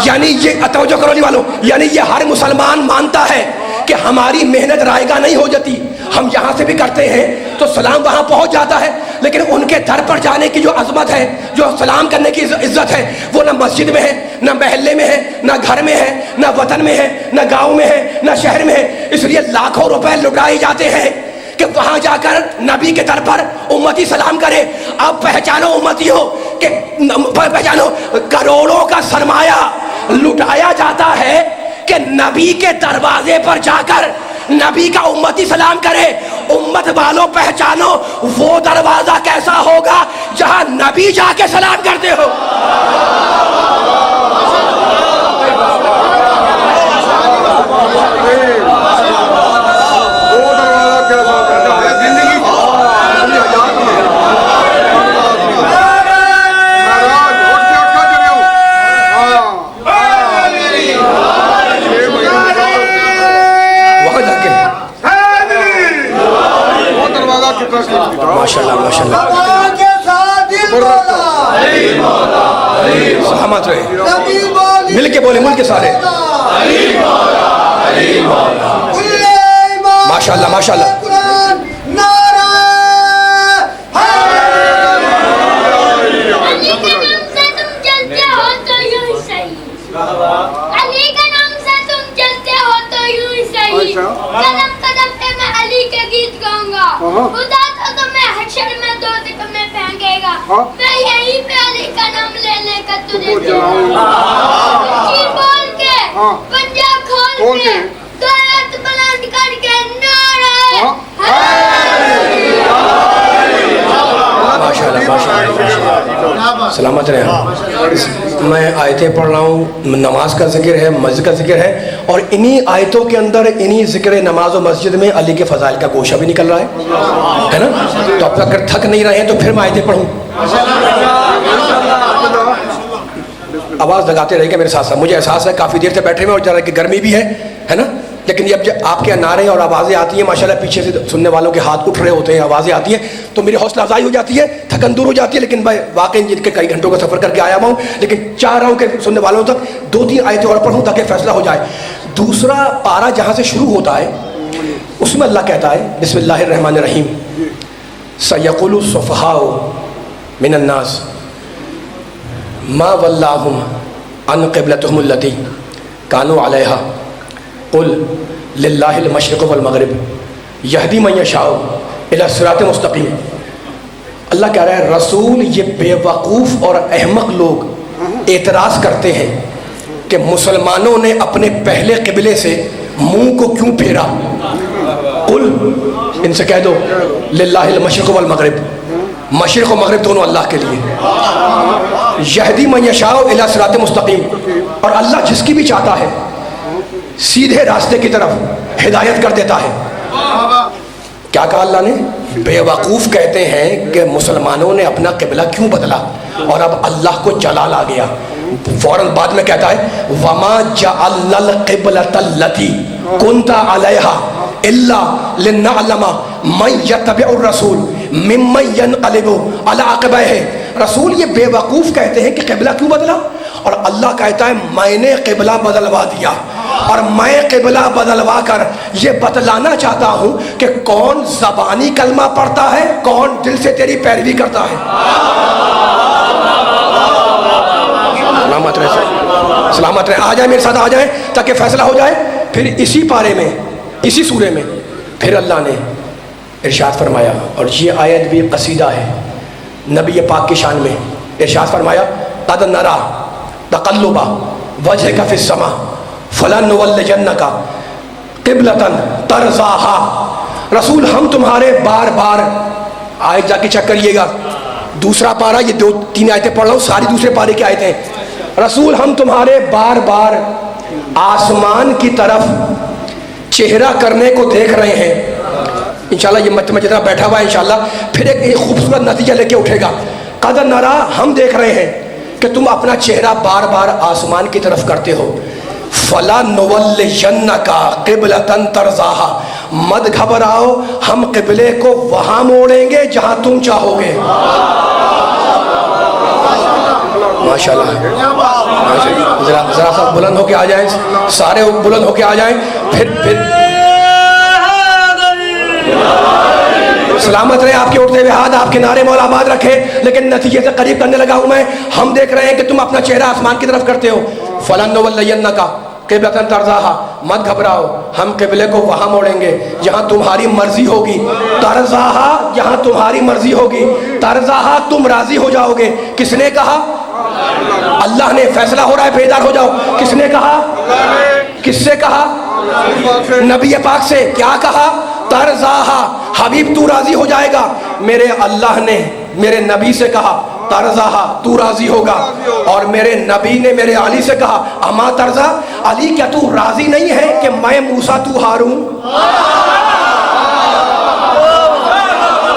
A: یعنی یہ توجہ کرو جی والوں، یعنی یہ ہر مسلمان مانتا ہے کہ ہماری محنت رائے گاہ نہیں ہو جاتی، ہم یہاں سے بھی کرتے ہیں تو سلام وہاں پہنچ جاتا ہے، لیکن ان کے در پر جانے کی جو عظمت ہے، جو سلام کرنے کی عزت ہے، وہ نہ مسجد میں ہے، نہ محلے میں ہے، نہ گھر میں ہے، نہ وطن میں ہے، نہ گاؤں میں ہے، نہ شہر میں ہے۔ اس لیے لاکھوں روپے لٹائے جاتے ہیں کہ وہاں جا کر نبی کے در پر امتی سلام کرے۔ اب پہچانو امتیوں کہ پہچانو، کروڑوں کا سرمایہ لٹایا جاتا ہے کہ نبی کے دروازے پر جا کر نبی کا امتی سلام کرے. امت والوں پہچانو وہ دروازہ کیسا ہوگا جہاں نبی جا کے سلام کرتے ہو. ماشاءاللہ ماشاءاللہ.
B: زبان کے ساتھ دل بولا.
A: سلامت رہے.
B: نبی بولی
A: مل کے بولے مل کے سارے. ماشاءاللہ ماشاءاللہ.
D: قدم قدم پہ میں علی کے گیت گاؤں گا. خدا تو تمہیں حشر میں دو میں پھینکے گا. میں یہیں پہ علی کا نام لے لے کر تجھے جلاؤں گا. بول کے پنجہ کھول کے دو ہاتھ بلند کر کے نعرہ
A: ماشاءاللہ ماشاءاللہ. سلامت رہے. میں آیتیں پڑھ رہا ہوں, نماز کا ذکر ہے, مسجد کا ذکر ہے, اور انہی آیتوں کے اندر انہی ذکر نماز و مسجد میں علی کے فضائل کا گوشہ بھی نکل رہا ہے نا. تو اب اگر تھک نہیں رہے ہیں تو پھر میں آیتیں پڑھوں. آواز لگاتے رہے گا میرے ساتھ ساتھ. مجھے احساس ہے کافی دیر سے بیٹھے ہوئے اور ذرا کہ گرمی بھی ہے نا, لیکن جب آپ کے نعرے اور آوازیں آتی ہیں ماشاءاللہ پیچھے سے سننے والوں کے ہاتھ اٹھ رہے ہوتے ہیں, آوازیں آتی ہیں تو میری حوصلہ افزائی ہو جاتی ہے, تھکن دور ہو جاتی ہے. لیکن میں واقعی جن کے کئی گھنٹوں کا سفر کر کے آیا ہوا ہوں, لیکن چاہ رہا ہوں کہ سننے والوں تک 2-3 آیتیں اور پڑھوں تاکہ فیصلہ ہو جائے. دوسرا پارہ جہاں سے شروع ہوتا ہے اس میں اللہ کہتا ہے بسم اللہ الرحمن الرحیم سیقول السفہاء من الناس ما ولاہم عن قبلتہم التی کانوا علیہا قل للہ المشرق والمغرب یہدی من یشاء الی صراط مستقیم. اللہ کہہ رہا ہے رسول یہ بے وقوف اور احمق لوگ اعتراض کرتے ہیں کہ مسلمانوں نے اپنے پہلے قبلے سے منہ کو کیوں پھیرا. قل ان سے کہہ دو للہ المشرق والمغرب, مشرق و مغرب دونوں اللہ کے لیے. یہدی من یشاء الی صراط مستقیم, اور اللہ جس کی بھی چاہتا ہے سیدھے راستے کی طرف ہدایت کر دیتا ہے. کیا کہا اللہ نے؟ بے وقوف کہتے ہیں کہ مسلمانوں نے اپنا قبلہ کیوں بدلا, اور اب اللہ کو جلال آ گیا. فوراً بعد میں کہتا ہے وَمَا جَعَلْنَا الْقِبْلَةَ الَّتِي كُنْتَ عَلَيْهَا إِلَّا لِنَعْلَمَ مَنْ يَتَّبِعُ الرَّسُولَ مِمَّنْ يَنْقَلِبُ عَلَىٰ عَقِبَيْهِ. رسول یہ بے وقوف کہتے ہیں کہ قبلہ کیوں بدلا, اور اللہ کہتا ہے میں نے قبلہ بدلوا دیا, اور میں قبلہ بدلوا کر یہ بتلانا چاہتا ہوں کہ کون زبانی کلمہ پڑھتا ہے, کون دل سے تیری پیروی کرتا ہے. سلامت رہے. آ جائیں میرے ساتھ, آ جائیں تاکہ فیصلہ ہو جائے. پھر اسی پارے میں اسی سورے میں پھر اللہ نے ارشاد فرمایا, اور یہ آیت بھی قصیدہ ہے نبی پاک کی شان میں. ارشاد فرمایا قد نرا تقلب وجهك في السماء فلنولینک قبلۃ ترضاها. رسول ہم تمہارے بار بار آیت جا کے چیک کریے گا, دوسرا پارہ, یہ 2-3 آیتیں پڑھ رہا ہوں, ساری دوسرے پارے کی آیتیں. رسول ہم تمہارے بار بار آسمان کی طرف چہرہ کرنے کو دیکھ رہے ہیں. انشاءاللہ یہ مجمع جتنا بیٹھا ہوا ہے انشاءاللہ پھر ایک خوبصورت نتیجہ لے کے اٹھے گا. قد نرا, ہم دیکھ رہے ہیں کہ تم اپنا چہرہ بار بار آسمان کی طرف کرتے ہو. فَلَنُوَلِّيَنَّكَ قِبْلَةً تَرْضَاهَا, مت گھبراؤ ہم قبلے کو وہاں موڑیں گے جہاں تم چاہو گے. ماشاءاللہ. ذرا سا بلند ہو کے آ جائیں, سارے بلند ہو کے آ جائیں. پھر سلامت رہے آپ کے اٹھتے ہوئے ہاتھ, آپ کے نعرے مولا آباد رکھے. لیکن نتیجے سے قریب کرنے لگا ہوں میں. ہم دیکھ رہے ہیں کہ تم اپنا چہرہ آسمان کی طرف کرتے ہو. فَلَنُوَلِّيَنَّكَ قِبْلَةً تَرْضَاهَا, مت گھبراؤ ہم قبلے کو وہاں موڑیں گے جہاں تمہاری مرضی ہوگی. ترضاها, جہاں تمہاری مرضی ہوگی. ترضاها, تم راضی ہو جاؤ گے. کس نے کہا؟ اللہ نے. فیصلہ ہو رہا ہے, بیدار ہو جاؤ. کس نے کہا؟ کس سے کہا؟ نبی پاک سے کیا کہا؟ ترضاہا، حبیب تو راضی ہو جائے گا. میرے اللہ نے میرے نبی سے کہا ترضاہا، تو راضی ہوگا. اور میرے نبی نے میرے علی سے کہا اما ترضا، علی کیا تو راضی نہیں ہے کہ میں موسیٰ تو ہارون؟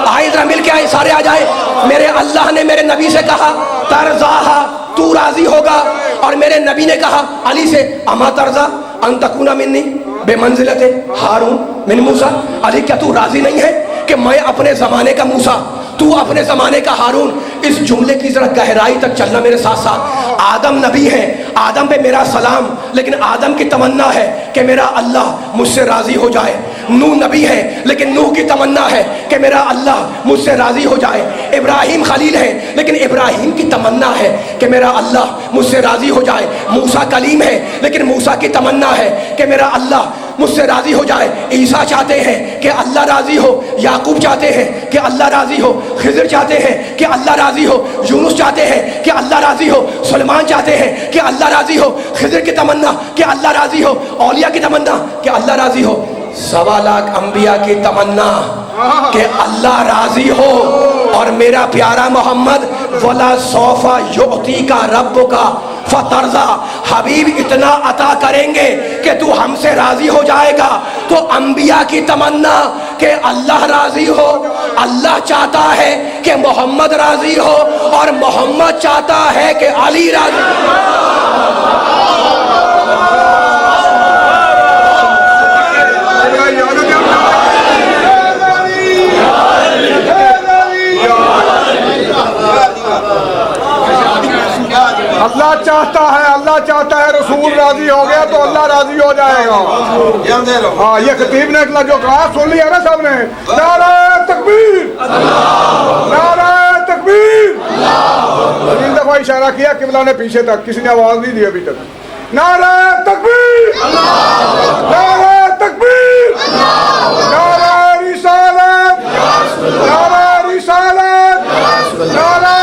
A: آئے ذرا مل کے آئے، سارے آ جائے. میرے اللہ نے میرے نبی سے کہا ترضاہا، تو راضی ہوگا. اور میرے نبی نے کہا علی سے اما ترضا ان تکون منی بے منزلت ہارون من موسیٰ، علی کیا تو راضی نہیں ہے کہ میں اپنے زمانے کا موسیٰ، تو اپنے زمانے کا ہارون؟ اس جملے کی ذرا گہرائی تک چلنا میرے ساتھ ساتھ. آدم نبی ہے، آدم پہ میرا سلام، لیکن آدم کی تمنا ہے کہ میرا اللہ مجھ سے راضی ہو جائے. نوح نبی ہے، لیکن نوح کی تمنا ہے کہ میرا اللہ مجھ سے راضی ہو جائے. ابراہیم خلیل ہے، لیکن ابراہیم کی تمنا ہے کہ میرا اللہ مجھ سے راضی ہو جائے. موسیٰ کلیم ہے، لیکن موسیٰ کی تمنا ہے کہ میرا اللہ مجھ سے راضی ہو جائے. عیسیٰ چاہتے ہیں کہ اللہ راضی ہو، یعقوب چاہتے ہیں کہ اللہ راضی ہو، خضر چاہتے ہیں کہ اللہ راضی ہو، یونس چاہتے ہیں کہ اللہ راضی ہو، سلیمان چاہتے ہیں کہ اللہ راضی ہو. خضر کی تمنا کہ اللہ راضی ہو، اولیاء کی تمنا کہ اللہ راضی ہو. 1.25 لاکھ انبیاء کی تمنا کہ اللہ راضی ہو. اور میرا پیارا محمد وَلَا سَوْفَ يُعْطِيكَ رَبُّكَ فترضا، حبیب اتنا عطا کریں گے کہ تو ہم سے راضی ہو جائے گا. تو انبیاء کی تمنا کہ اللہ راضی ہو، اللہ چاہتا ہے کہ محمد راضی ہو، اور محمد چاہتا ہے کہ علی راضی ہو.
E: اللہ چاہتا ہے رسول راضی ہو گیا تو اللہ راضی ہو جائے گا. ہاں یہ خطیب نے جو کہا سن لیا نا سب نے. نعرہ تکبیر، نعرہ تکبیر. 3 دفعہ اشارہ کیا قبلہ نے پیچھے تک، کسی نے آواز نہیں دی ابھی تک. نعرہ تکبیر، نعرہ تکبیر، نعرہ رسالت، نعرہ رسالت، نعرہ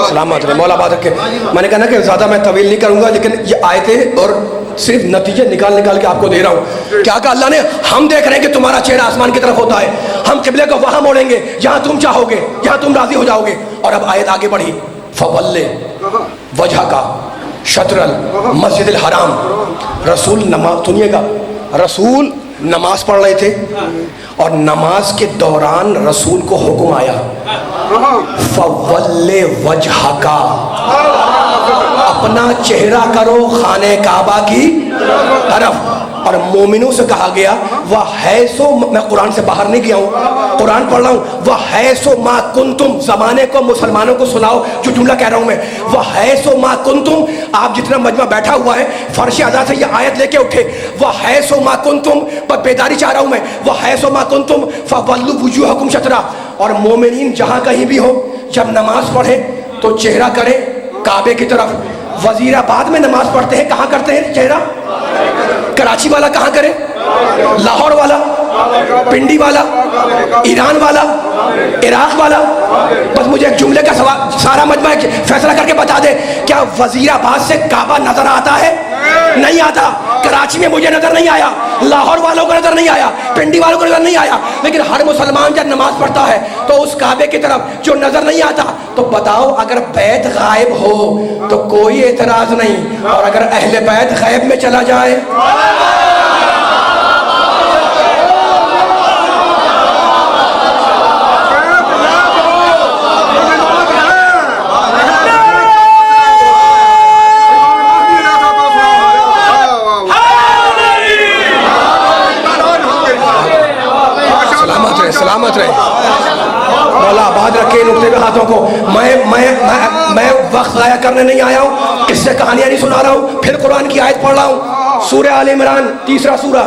A: سلامت رہے. مولا بات رکھے. میں نے کہا نا کہ زیادہ میں طویل نہیں کروں گا، لیکن یہ آیتیں اور صرف نتیجے نکال کے آپ کو دے رہا ہوں. کیا کہا اللہ نے؟ ہم دیکھ رہے ہیں کہ تمہارا چہرہ آسمان کی طرف ہوتا ہے، ہم قبلے کو وہاں موڑیں گے جہاں تم چاہو گے، جہاں تم راضی ہو جاؤ گے. اور اب آیت آگے بڑھی. فَوَلِّ وَجْهَكَ شَطْرَ الْمَسْجِدِ الْحَرَامِ. رسول نماز، سنیے گا، رسول نماز پڑھ رہے تھے اور نماز کے دوران رسول کو حکم آیا فَوَلِّ وَجْهَكَ، اپنا چہرہ کرو خانہ کعبہ کی طرف. اور مومنوں سے کہا گیا وَحَيْثُ، میں قرآن سے باہر نہیں گیا ہوں، قرآن پڑھ رہا ہوں. وَحَيْثُ مَا كُنْتُمْ، زمانے کو مسلمانوں کو سناؤ جو جملہ کہہ رہا ہوں میں. وَحَيْثُ مَا كُنْتُمْ، آپ جتنا مجمع بیٹھا ہوا ہے فرش ادا سے یہ آیت لے کے اٹھے. وَحَيْثُ مَا كُنْتُمْ، پر بیداری چاہ رہا ہوں میں. وَحَيْثُ مَا كُنْتُمْ فَوَلُّوا وُجُوهَكُمْ شَطْرَهُ. اور مومنین جہاں کہیں بھی ہو جب نماز پڑھے تو چہرہ کرے کعبے کی طرف. وزیر آباد میں نماز پڑھتے ہیں، کہاں کرتے ہیں چہرہ؟ کراچی والا کہاں کرے؟ لاہور والا، پنڈی والا، ایران والا، عراق والا. بس مجھے ایک جملے کا سارا مجمع فیصلہ کر کے بتا دے، کیا وزیر آباد سے کعبہ نظر آتا ہے؟ نہیں آتا. کراچی میں مجھے نظر نہیں آیا، لاہور والوں کو نظر نہیں آیا، پنڈی والوں کو نظر نہیں آیا. لیکن ہر مسلمان جب نماز پڑھتا ہے تو اس کعبے کی طرف جو نظر نہیں آتا. تو بتاؤ اگر بیت غائب ہو تو کوئی اعتراض نہیں، اور اگر اہل بیت غائب میں چلا جائے سلامت رہے. مولا آباد رکھے نقطے پہ ہاتھوں کو. میں وقت ضائع کرنے نہیں آیا ہوں، اس سے کہانیاں نہیں سنا رہا ہوں. پھر قرآن کی آیت پڑھ رہا ہوں. سورہ آل عمران 3 سورہ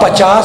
A: 50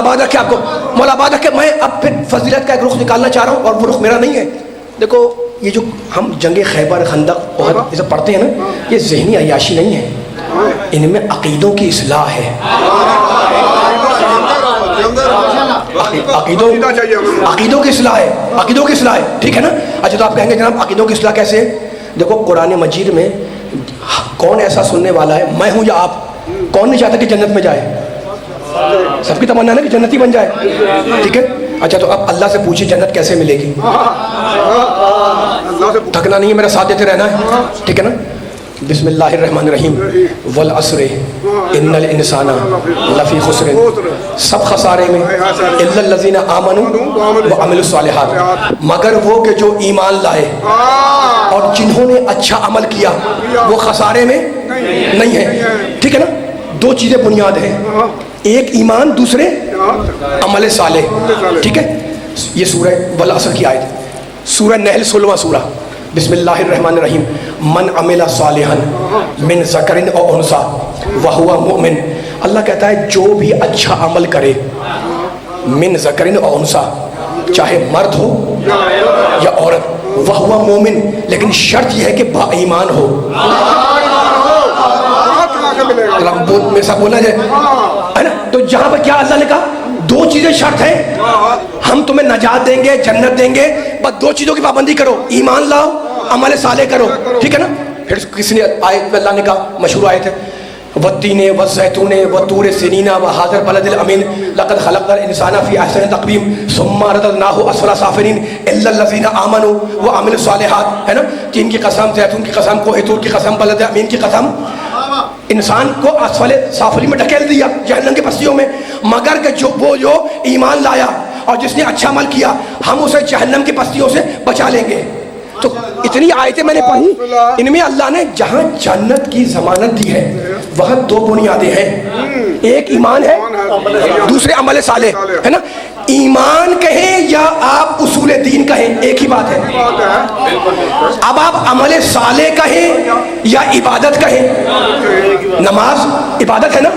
A: آباد رکھے آپ کو، مولا آباد رکھے. میں اب پھر فضیلت کا ایک رخ نکالنا چاہ رہا ہوں اور وہ رخ میرا نہیں ہے. دیکھو یہ جو ہم جنگ خیبر، خندق، احد یہ سب پڑھتے ہیں نا، یہ ذہنی عیاشی نہیں ہے، ان میں عقیدوں کی اصلاح ہے. عقیدوں کی اصلاح ہے، عقیدوں کی اصلاح ہے، ٹھیک ہے نا. اچھا تو آپ کہیں گے جناب عقیدوں کی اصلاح کیسے ہے؟ دیکھو قرآن مجید میں کون ایسا سننے والا ہے، میں ہوں یا آپ، کون نہیں چاہتا کہ جنت میں جائے؟ سب کی تمنا ہے نا کہ جنتی بن جائے، ٹھیک ہے. اچھا تو اب اللہ سے پوچھیں جنت کیسے ملے گی؟ تھکنا نہیں ہے، میرا ساتھ دیتے رہنا ہے، ٹھیک ہے نا. بسم اللہ الرحمن الرحیم. والعصر ان الانسان لفی خسر، سب خسارے میں، الا الذین آمنوا وعملوا الصالحات، مگر وہ کہ جو ایمان لائے اور جنہوں نے اچھا عمل کیا وہ خسارے میں نہیں ہے، ٹھیک ہے نا. دو چیزیں بنیاد ہیں، ایک ایمان، دوسرے عمل صالح، ٹھیک ہے. یہ سورہ والعصر کی آیت، سورہ نحل 16واں سورہ. بسم اللہ الرحمن الرحیم. من عمل صالحا من ذکر او انثی وہو مؤمن، اللہ کہتا ہے جو بھی اچھا عمل کرے، من ذکر او انثی، چاہے مرد ہو یا عورت، وہو مومن، لیکن شرط یہ ہے کہ با ایمان ہو. میں سب بولنا جائے ہے نا. تو جہاں پر کیا اللہ نے کہا دو چیزیں شرط ہیں، ہم تمہیں نجات دیں گے، جنت دیں گے، بس دو چیزوں کی پابندی کرو، ایمان لاؤ، عمل صالح کرو، ٹھیک ہے نا. پھر کسی نے آیت میں اللہ نے کہا، مشہور آیت ہے، والتین والزیتون وطور سینین وہذا البلد الامین لقد خلقنا الانسان فی احسن تقویم ثم رددناہ اسفل سافلین الا الذین آمنوا وعملوا الصالحات، ہے نا. تین کی قسم، زیتون کی قسم، کوہ طور کی قسم، بلد امین کی قسم. انسان کو اسفل سافلی میں ڈھکیل دیا، جہنم کی پستیوں میں، مگر کہ جو ایمان لایا اور جس نے اچھا عمل کیا ہم اسے جہنم کی پستیوں سے بچا لیں گے. تو اتنی آیتیں میں نے پڑھی، ان میں اللہ نے جہاں جنت کی ضمانت دی ہے وہاں دو بنیادیں ہیں، ایک ایمان ہے، دوسرے عمل صالح، ہے نا. ایمان کہیں یا آپ اصول دین کہیں ایک ہی بات ہے. اب آپ عمل صالح کہیں یا عبادت کہیں، نماز عبادت ہے نا،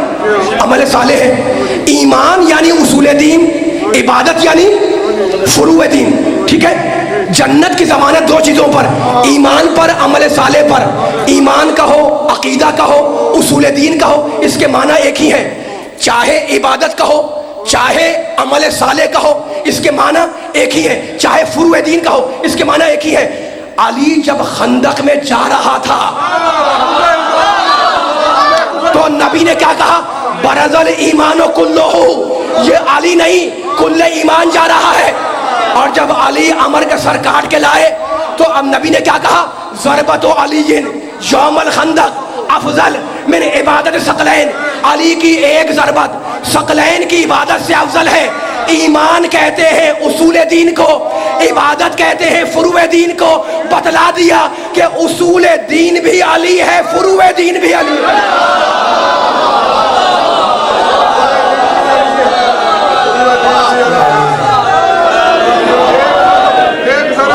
A: عمل صالح ہے. ایمان یعنی اصول دین، عبادت یعنی فروع دین، ٹھیک ہے. جنت کی ضمانت دو چیزوں پر، ایمان پر، عمل صالح پر. ایمان کہو، عقیدہ کہو، اصول دین کہو، اس کے معنی ایک ہی ہے. چاہے عبادت کہو، چاہے عمل صالح کہو، اس کے معنی ایک ہی ہے. چاہے فروع دین کہو، اس کے معنی ایک ہی ہے. علی جب خندق میں جا رہا تھا تو نبی نے کیا کہا؟ برز الایمان کلہ، یہ علی نہیں کل ایمان جا رہا ہے. اور جب علی عمر کا سر کاٹ کے لائے تو اب نبی نے کیا کہا؟ ضربت علی یوم الخندق افضل من عبادت ثقلین، علی کی ایک ضربت ثقلین کی عبادت سے افضل ہے. ایمان کہتے ہیں اصول دین کو، عبادت کہتے ہیں فروع دین کو. بتلا دیا کہ اصول دین بھی علی ہے، فروع دین بھی علی ہے.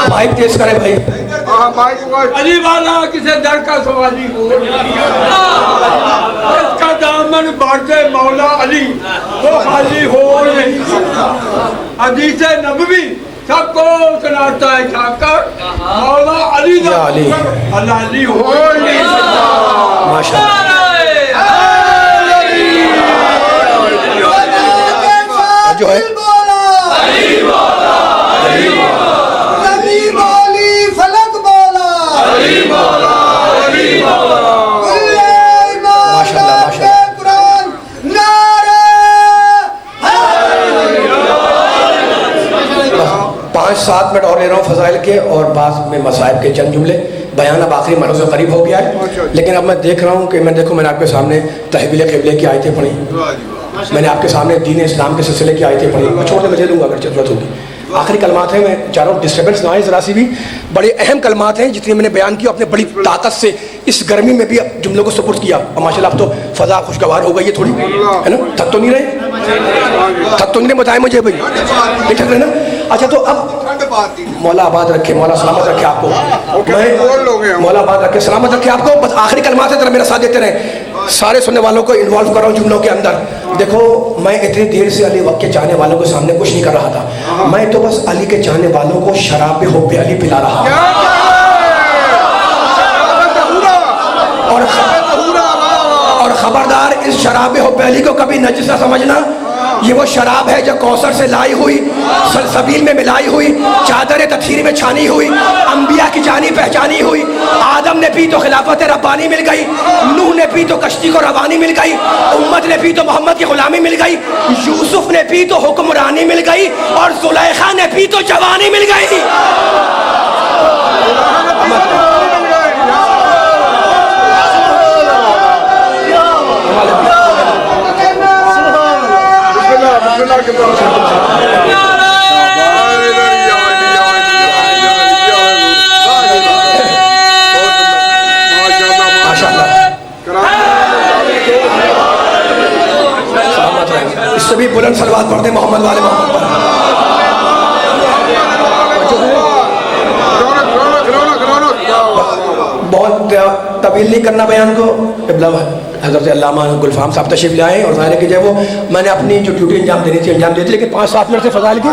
A: بھائی تیز کرے بھائی.
F: علی والا کسی در کا سوالی ہو، اس کا دامن بانٹے مولا علی، وہ خالی ہو نہیں سکتا. حدیث نبوی سب کو سناتا ہے کھا کر، مولا علی نہ اللہ علی ہو نہیں سکتا.
A: ماشاءاللہ جو ہے پانچ سات منٹ اور لے رہا ہوں فضائل کے اور بعض میں مصائب کے چند جملے. بیان اب آخری مرحلے سے قریب ہو گیا ہے، لیکن اب میں دیکھ رہا ہوں کہ میں نے آپ کے سامنے تحویل قبلے کی آیتیں پڑھی، میں نے آپ کے سامنے دین اسلام کے سلسلے کی آیتیں پڑھی. میں چھوڑ کے دے دوں گا اگر ضرورت ہوگی. آخری کلمات ہیں، میں چاہ رہا ہوں ڈسٹربنس نہ آئے ذرا سی بھی. بڑے اہم کلمات ہیں جتنے میں نے بیان کیا، اپنے بڑی طاقت سے اس گرمی میں بھی جملوں کو سپورٹ کیا. اور ماشاء اللہ اب تو فضا خوشگوار ہو گئی ہے تھوڑی، ہے نا. تھک تو نہیں رہے بتائیں مجھے بھائی، نہیں تھک رہے نا. اچھا تو اب مولا آباد رکھے، مولا سلامت رکھے آپ کو، مولا آباد رکھے، سلامت رکھے آپ کو. بس آخری کلمات ہے، ذرا میرا ساتھ دیتے رہیں. سارے سننے والوں کو انوالو کر رہا ہوں جملوں کے اندر. دیکھو میں اتنی دیر سے علی وقت کے چاہنے والوں کے سامنے کچھ نہیں کر رہا تھا. میں تو بس علی کے چاہنے والوں کو شراب حب علی پلا رہا ہوں. اور خبردار اس شراب حب علی کو کبھی نجس نہ سمجھنا. یہ وہ شراب ہے جو کوثر سے لائی ہوئی, سلسبیل میں ملائی ہوئی, چادر تطہیر میں چھانی ہوئی, انبیاء کی جانی پہچانی ہوئی. آدم نے پی تو خلافت ربانی مل گئی, نوح نے پی تو کشتی کو روانی مل گئی, امت نے پی تو محمد کی غلامی مل گئی, یوسف نے پی تو حکمرانی مل گئی, اور زلیخا نے پی تو جوانی مل گئی. اس سے بھی بلند صلوات پڑھتے محمد والے محمد پر. بہت طویل نہیں کرنا بیان کو. حضرت علامہ گلفام صاحب تشریف لے آئے اور ظاہر ہے کہ جو وہ میں نے اپنی جو ڈیوٹی انجام دینی تھی انجام دے دی, لیکن 5-7 منٹ سے فضائل کی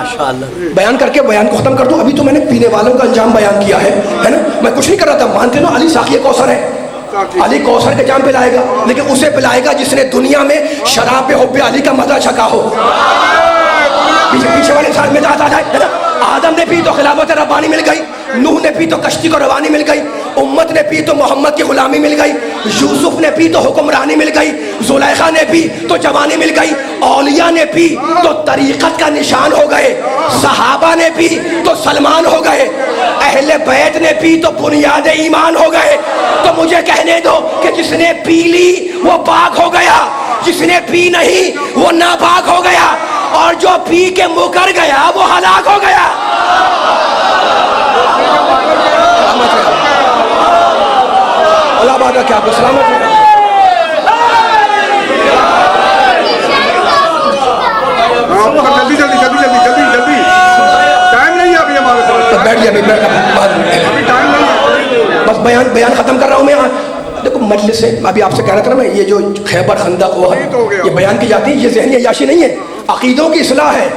A: بیان کر کے بیان کو ختم کر دوں. ابھی تو میں نے پینے والوں کا انجام بیان کیا ہے نا. میں کچھ نہیں کر رہا تھا. مانتے نا علی ساقی کوثر ہے, علی کوثر کے جام پلائے گا, لیکن اسے پلائے گا جس نے دنیا میں شراب حب علی کا مزہ چکھا ہو. پیچھے والے ساتھ میں آ جائے. آدم نے پی تو خلافت ربانی مل گئی, نوح نے پی تو کشتی کو روانی مل گئی, امت نے پی تو محمد کی غلامی مل گئی, یوسف نے پی تو حکمرانی مل گئی, زلیخا نے پی تو جوانی مل گئی, اولیاء نے پی تو طریقت کا نشان ہو گئے, صحابہ نے پی تو سلمان ہو گئے, اہل بیت نے پی تو بنیاد ایمان ہو گئے. تو مجھے کہنے دو کہ جس نے پی لی وہ پاک ہو گیا, جس نے پی نہیں وہ ناپاک ہو گیا, اور جو پی کے مکر گیا وہ ہلاک ہو گیا. اللہ بات رکھے آپ کو سلامت ہے.
E: جلدی جلدی جلدی جلدی جلدی جلدی, ٹائم نہیں ہے ابھی ہمارے پاس.
A: بیٹھ جائے بس بیان ختم کر رہا ہوں میں. دیکھو مجلس سے ابھی آپ سے کہہ رہا تھا میں, یہ جو خیبر خندق یہ بیان کی جاتی ہے, یہ ذہنی عیاشی نہیں ہے, عقیدوں کی اصلاح ہے.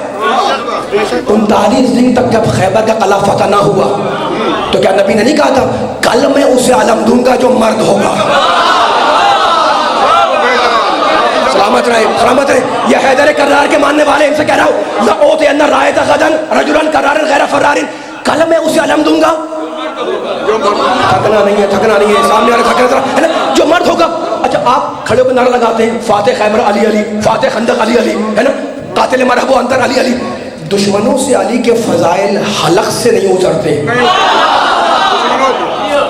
A: 39 دن تک جب خیبر کا قلعہ فتح نہ ہوا تو کیا نبی نے نہیں کہا تھا کل میں اسے علم دوں گا جو مرد ہوگا. سلامت رہے, سلامت رہے. یہ حیدر کرار کے ماننے والے ان سے کہہ رہا ہوں لَأُوتِيَنَّ الرَّائِدَ غَدًا رَجُلًا كَرَّارٍ غَيْرَ فَرَّارٍ, کل میں اسے علم دوں گا. تھکنا نہیں ہے, تھکنا نہیں ہے, سامنے والے تھکنا ہے نا, جو مرد ہوگا. اچھا آپ کھڑے ہو کے نعرہ لگاتے ہیں فاتح خیبر علی علی, فاتح خندق علی علی, ہے نا, قاتل مرحب و انتر علی علی. دشمنوں سے علی کے فضائل حلق سے نہیں اترتے,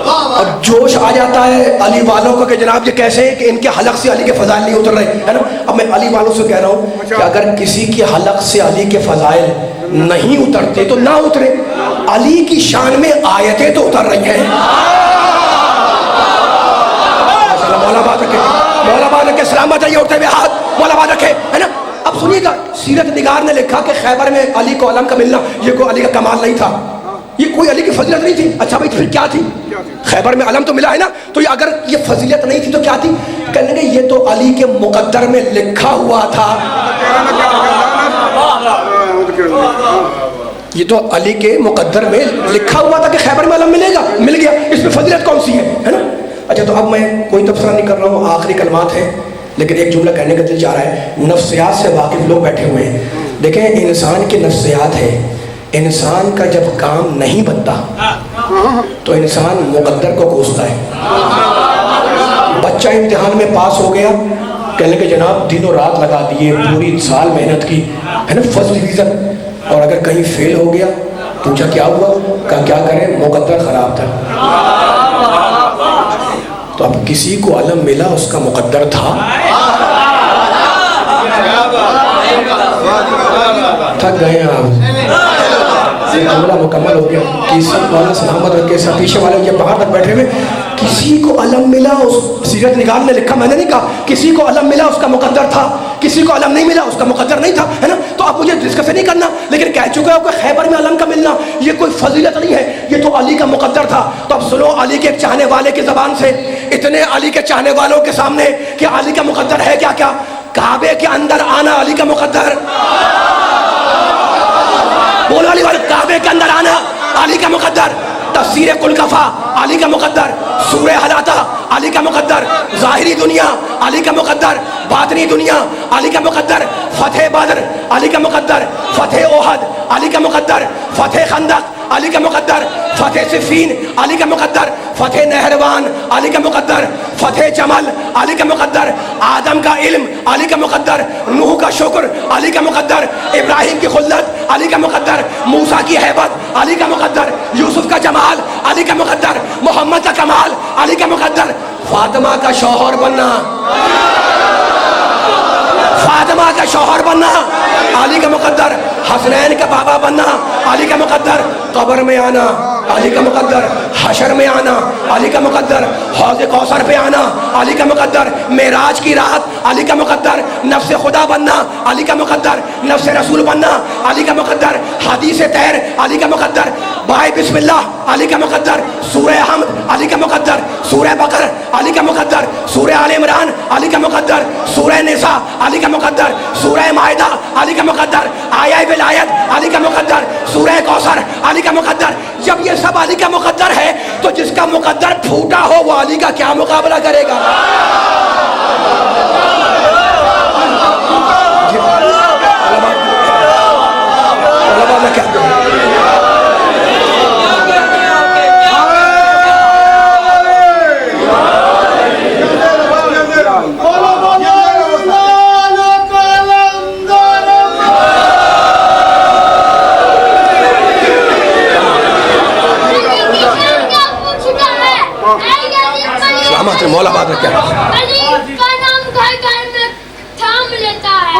A: اور جوش آ جاتا ہے علی والوں کو کہ جناب یہ کیسے کہ ان کے حلق سے علی کے فضائل نہیں اتر رہے, ہے نا. اب میں علی والوں سے کہہ رہا ہوں کہ اگر کسی کے حلق سے علی کے فضائل نہیں اترتے تو نہ اترے. علی کی شان میں آیتیں تو اتر رہی ہیں. مولا بات رکھے, مولا بات رکھے, سلامت ہے. یہ اٹھتے ہوئے ہاتھ مولا بات رکھے, ہے نا. اب سنیے گا, سیرت نگار نے لکھا کہ خیبر میں علی کو علم کا ملنا یہ کوئی علی کا کمال نہیں تھا, یہ کوئی علی کی فضیلت نہیں تھی. اچھا بھائی پھر کیا تھی؟ خیبر میں علم تو ملا ہے نا, تو یہ اگر یہ فضیلت نہیں تھی تو کیا تھی؟ کہنے کہ یہ تو علی کے مقدر میں لکھا ہوا تھا. یہ تو علی کے مقدر میں لکھا ہوا تھا کہ خیبر میں علم ملے گا, مل گیا, اس میں فضیلت کون سی ہے نا. اچھا تو اب میں کوئی تبصرہ نہیں کر رہا ہوں, آخری کلمات ہیں, لیکن ایک جملہ کہنے کا دل چاہ رہا ہے. نفسیات سے واقف لوگ بیٹھے ہوئے ہیں. دیکھیں انسان کی نفسیات ہے, انسان کا جب کام نہیں بنتا تو انسان مقدر کو کوستا ہے. بچہ امتحان میں پاس ہو گیا, کہنے کہ جناب دن و رات لگا دیے, پوری سال محنت کی, ہے نا, فرسٹ ڈویژن, اور اگر کہیں فیل ہو گیا پوچھا کیا ہوا, کہا کیا کریں مقدر خراب تھا. تو اب کسی کو علم ملا اس کا مقدر تھا, تھک گئے ہیں آپ, جملہ مکمل ہو گیا. کسی والا سلامت رکھے, سب پیچھے والے یہ باہر تک بیٹھے ہوئے, کسی کو علم ملا, اس سیرت نگار نے لکھا, میں نے نہیں کہا, کسی کو علم ملا اس کا مقدر تھا, کسی کو علم نہیں ملا اس کا مقدر نہیں تھا, ہے نا. تو اب مجھے ڈسکس نہیں کرنا، لیکن کہہ چکے ہو کہ خیبر میں علم کا ملنا یہ کوئی فضیلت نہیں ہے، یہ تو علی کا مقدر تھا۔ تو اب سنو علی کے ایک چاہنے والے کی زبان سے، اتنے علی کے چاہنے والوں کے سامنے کہ علی کا مقدر ہے کیا کیا؟ کعبے کے اندر آنا علی کا مقدر، بولو علی والے، کعبے کے اندر آنا علی کا مقدر، تفسیر کل کفا علی کا مقدر، سورہ حلاتا علی کا مقدر، ظاہری دنیا علی کا مقدر، باطنی دنیا علی کا مقدر، فتح بدر علی کا مقدر، فتح احد علی کا مقدر، فتح خندق علی کا مقدر، فتح صفین علی کا مقدر، فتح نہروان علی کا مقدر، فتح جمل علی کا مقدر، آدم کا علم علی کا مقدر، نوح کا شکر علی کا مقدر، ابراہیم کی خلت علی کا مقدر، موسیٰ کی ہیبت علی کا مقدر، یوسف کا جمال علی کا مقدر، محمد کا کمال علی کا مقدر، فاطمہ کا شوہر بننا، فاطمہ کا شوہر بننا علی کا مقدر، حسنین کا بابا بننا علی کا مقدر، قبر میں آنا علی کا مقدر، حشر میں آنا علی کا مقدر، حوض کوثر پہ آنا علی کا مقدر، معراج کی رات علی کا مقدر، نفس خدا بننا علی کا مقدر، نفس رسول بننا علی کا مقدر، حدیث طیر علی کا مقدر، بائے بسم اللہ علی کا مقدر، سورہ حمد علی کا مقدر، سورہ بقر علی کا مقدر، سورہ آل عمران علی کا مقدر، سورہ نساء علی کا مقدر، سورہ مائدہ علی کا مقدر، آیہ ولایت علی کا مقدر، سورہ کوثر علی کا مقدر۔ جب یہ سب علی کا مقدر ہے تو جس کا مقدر پھوٹا ہو وہ علی کا کیا مقابلہ کرے گا؟ مولا بات رکھا
D: علی کا نام گھر گھر میں تھام لیتا ہے۔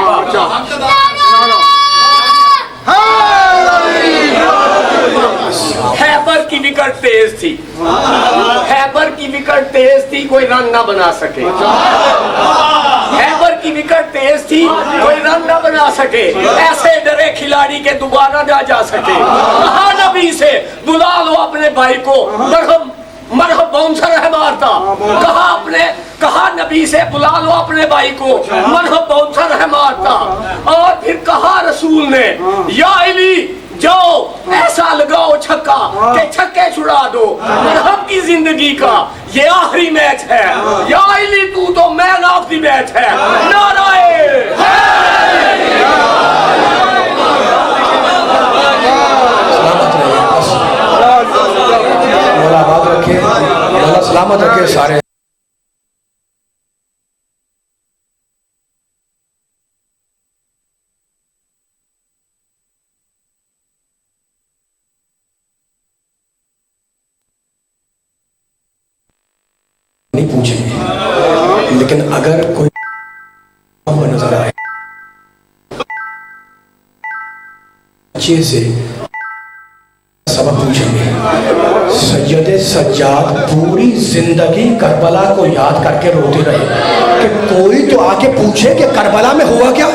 G: خیبر کی وکٹ تیز تھی، خیبر کی وکٹ تیز تھی، کوئی رن نہ بنا سکے، خیبر کی وکٹ تیز تھی، کوئی رن نہ بنا سکے، ایسے ڈرے کھلاڑی کے دوبارہ نہ جا سکے۔ کہا نبی سے بلا لو اپنے بھائی کو، مرحب باؤنسر ہے مارتا، کہا نبی سے بلا لو اپنے بھائی کو، مرحب باؤنسر ہے مارتا۔ اور پھر کہا رسول نے یا علی جاؤ ایسا لگاؤ چھکا کہ چھکے چھڑا دو، مرحب کی زندگی کا یہ آخری میچ ہے، یا علی تو مین آف دی میچ ہے۔ نعرہ
A: مولا آباد رکھے، مولا سلامت رکھے سارے۔ نہیں پوچھیں گے، لیکن اگر کوئی نظر آئے بچے سے سبق پوچھیں گے۔ سید سجاد پوری زندگی کربلا کو یاد کر کے روتے رہے کہ کوئی تو آ کے پوچھے کہ کربلا میں ہوا کیا۔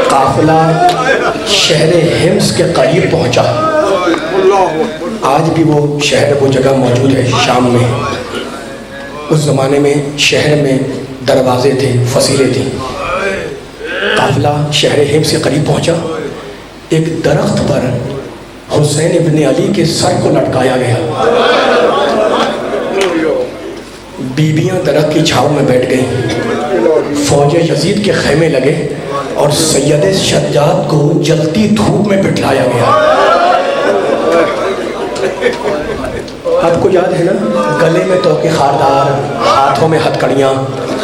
A: قافلہ شہر حمص کے قریب پہنچا، آج بھی وہ شہر وہ جگہ موجود ہے شام میں۔ اس زمانے میں شہر میں دروازے تھے، فصیلیں تھیں۔ قافلہ شہر حمص کے قریب پہنچا، ایک درخت پر حسین ابن علی کے سر کو لٹکایا گیا، بیویاں درخت کی چھاؤں میں بیٹھ گئیں، فوج یزید کے خیمے لگے اور سید سجاد کو جلتی دھوپ میں بٹھلایا گیا۔ آپ کو یاد ہے نا، گلے میں توقی خاردار، ہاتھوں میں ہتھکڑیاں،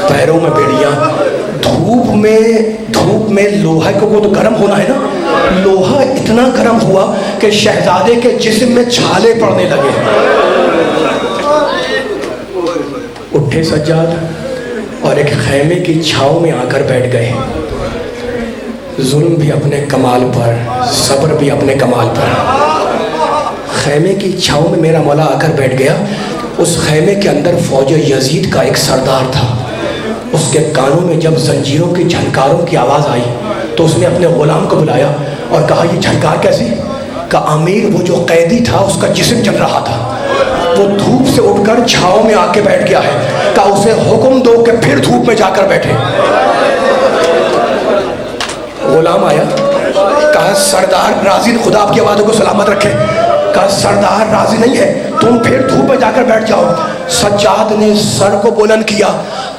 A: پیروں میں بیڑیاں، دھوپ میں لوہے کو تو گرم ہونا ہے نا، لوہا اتنا گرم ہوا کہ شہزادے کے جسم میں چھالے پڑنے لگے۔ اٹھے سجاد اور ایک خیمے کی چھاؤں میں آ کر بیٹھ گئے۔ ظلم بھی اپنے کمال پر، صبر بھی اپنے کمال پر۔ خیمے کی چھاؤں میں میرا مولا آ کر بیٹھ گیا۔ اس خیمے کے اندر فوج یزید کا ایک سردار تھا، اس کے کانوں میں جب زنجیروں کی جھنکاروں کی آواز آئی تو اس نے اپنے غلام کو بلایا اور کہا یہ جھنکار کیسی؟ کہا امیر وہ جو قیدی تھا اس کا جسم جل رہا تھا، وہ دھوپ سے اٹھ کر چھاؤں میں آ کے بیٹھ گیا ہے، کہا اسے حکم دو کہ پھر دھوپ میں جا کر بیٹھے۔ غلام آیا، کہا سردار راضی، خدا آپ کی آوازوں کو سلامت رکھے، کہا سردار راضی نہیں ہے، تم پھر دھوپ میں جا کر بیٹھ جاؤ۔ سجاد نے سر کو بلند کیا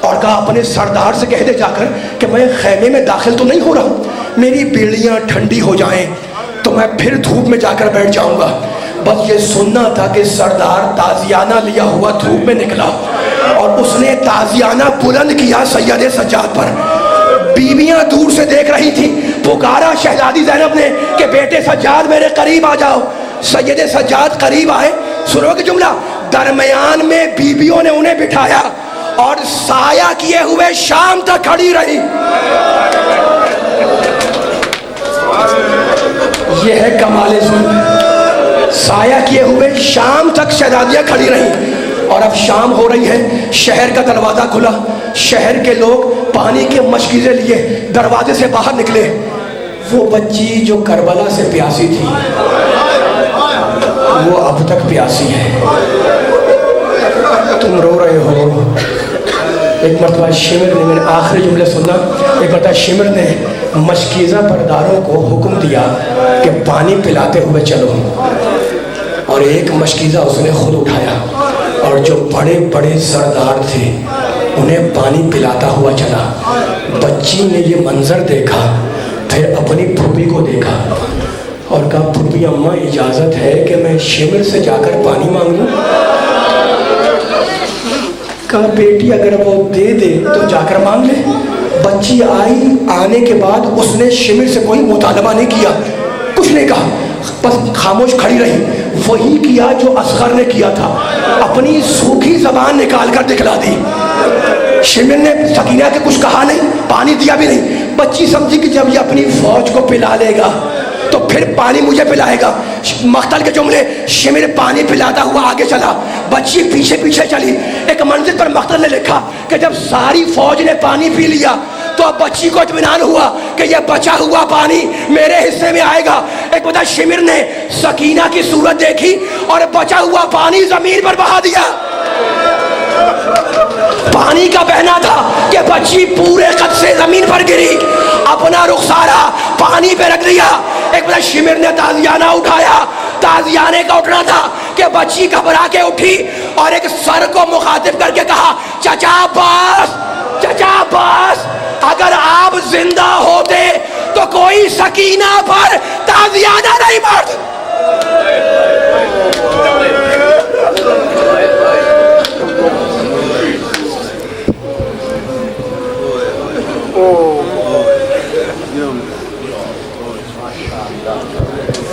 A: اور کہا اپنے سردار سے کہہ دے جا کر کہ میں خیمے میں داخل تو نہیں ہو رہا، میری بیڑیاں ٹھنڈی ہو جائیں تو میں پھر دھوپ میں جا کر بیٹھ جاؤں گا۔ بس یہ سننا تھا کہ سردار تازیانہ لیا ہوا دھوپ میں نکلا اور اس نے تازیانہ بلند کیا سید سجاد پر۔ بیویاں دور سے دیکھ رہی تھی، پکارا شہزادی زینب نے کہ بیٹے سجاد میرے قریب آ جاؤ۔ سید سجاد قریب آئے، سنو کہ جملہ، درمیان میں بیویوں نے انہیں بٹھایا اور سایہ کیے ہوئے شام تک کھڑی رہی۔ یہ ہے کمال ظلم، سایہ کیے ہوئے شام تک شہزادیاں کھڑی رہیں۔ اور اب شام ہو رہی ہے، شہر کا دروازہ کھلا، شہر کے لوگ پانی کے مشکیزیں لیے دروازے سے باہر نکلے۔ وہ بچی جو کربلا سے پیاسی تھی وہ اب تک پیاسی ہے۔ تم رو رہے ہو۔ ایک مرتبہ شمر نے، میرے آخری جملے سننا، ایک مرتبہ شمر نے مشکیزہ پرداروں کو حکم دیا کہ پانی پلاتے ہوئے چلو، اور ایک مشکیزہ اس نے خود اٹھایا اور جو بڑے بڑے سردار تھے انہیں پانی پلاتا ہوا چلا۔ بچی نے یہ منظر دیکھا، پھر اپنی پھوپھی کو دیکھا اور کہا پھوپھی اماں اجازت ہے کہ میں شمر سے جا کر پانی مانگ لوں؟ کہا بیٹی اگر وہ دے دے تو جا کر مانگ لے۔ بچی آئی، آنے کے بعد اس نے شمر سے کوئی مطالبہ نہیں کیا، کچھ نہیں کہا، بس خاموش کھڑی رہی۔ وہی کیا جو اصغر نے کیا تھا، اپنی سوکھی زبان نکال کر دکھلا دی۔ شمر نے سکینہ کے کچھ کہا نہیں، پانی دیا بھی نہیں۔ بچی سمجھی کہ جب یہ اپنی فوج کو پلا لے گا تو پھر پانی مجھے پلائے گا۔ مقتل کے جملے، شمر پانی پلاتا ہوا آگے چلا، بچی پیچھے پیچھے چلی۔ ایک منزل پر مقتل نے لکھا کہ جب ساری فوج نے پانی پی لیا تو اب بچی کو اطمینان ہوا کہ یہ بچا ہوا پانی میرے حصے میں آئے گا۔ ایک بتا شمر نے سکینہ کی صورت دیکھی اور بچا ہوا پانی زمین پر بہا دیا۔ پانی کا بہنا تھا کہ بچی پورے قد سے زمین پر گری، اپنا رخسارہ پانی پہ رکھ دیا۔ ایک بار شمر نے تازیانہ اٹھایا، تازیانے کا اٹھنا تھا کہ بچی گھبرا کے اٹھی اور ایک سر کو مخاطب کر کے کہا چچا عباس، چچا عباس، اگر آپ زندہ ہوتے تو کوئی سکینہ پر تازیانہ نہیں مارتا۔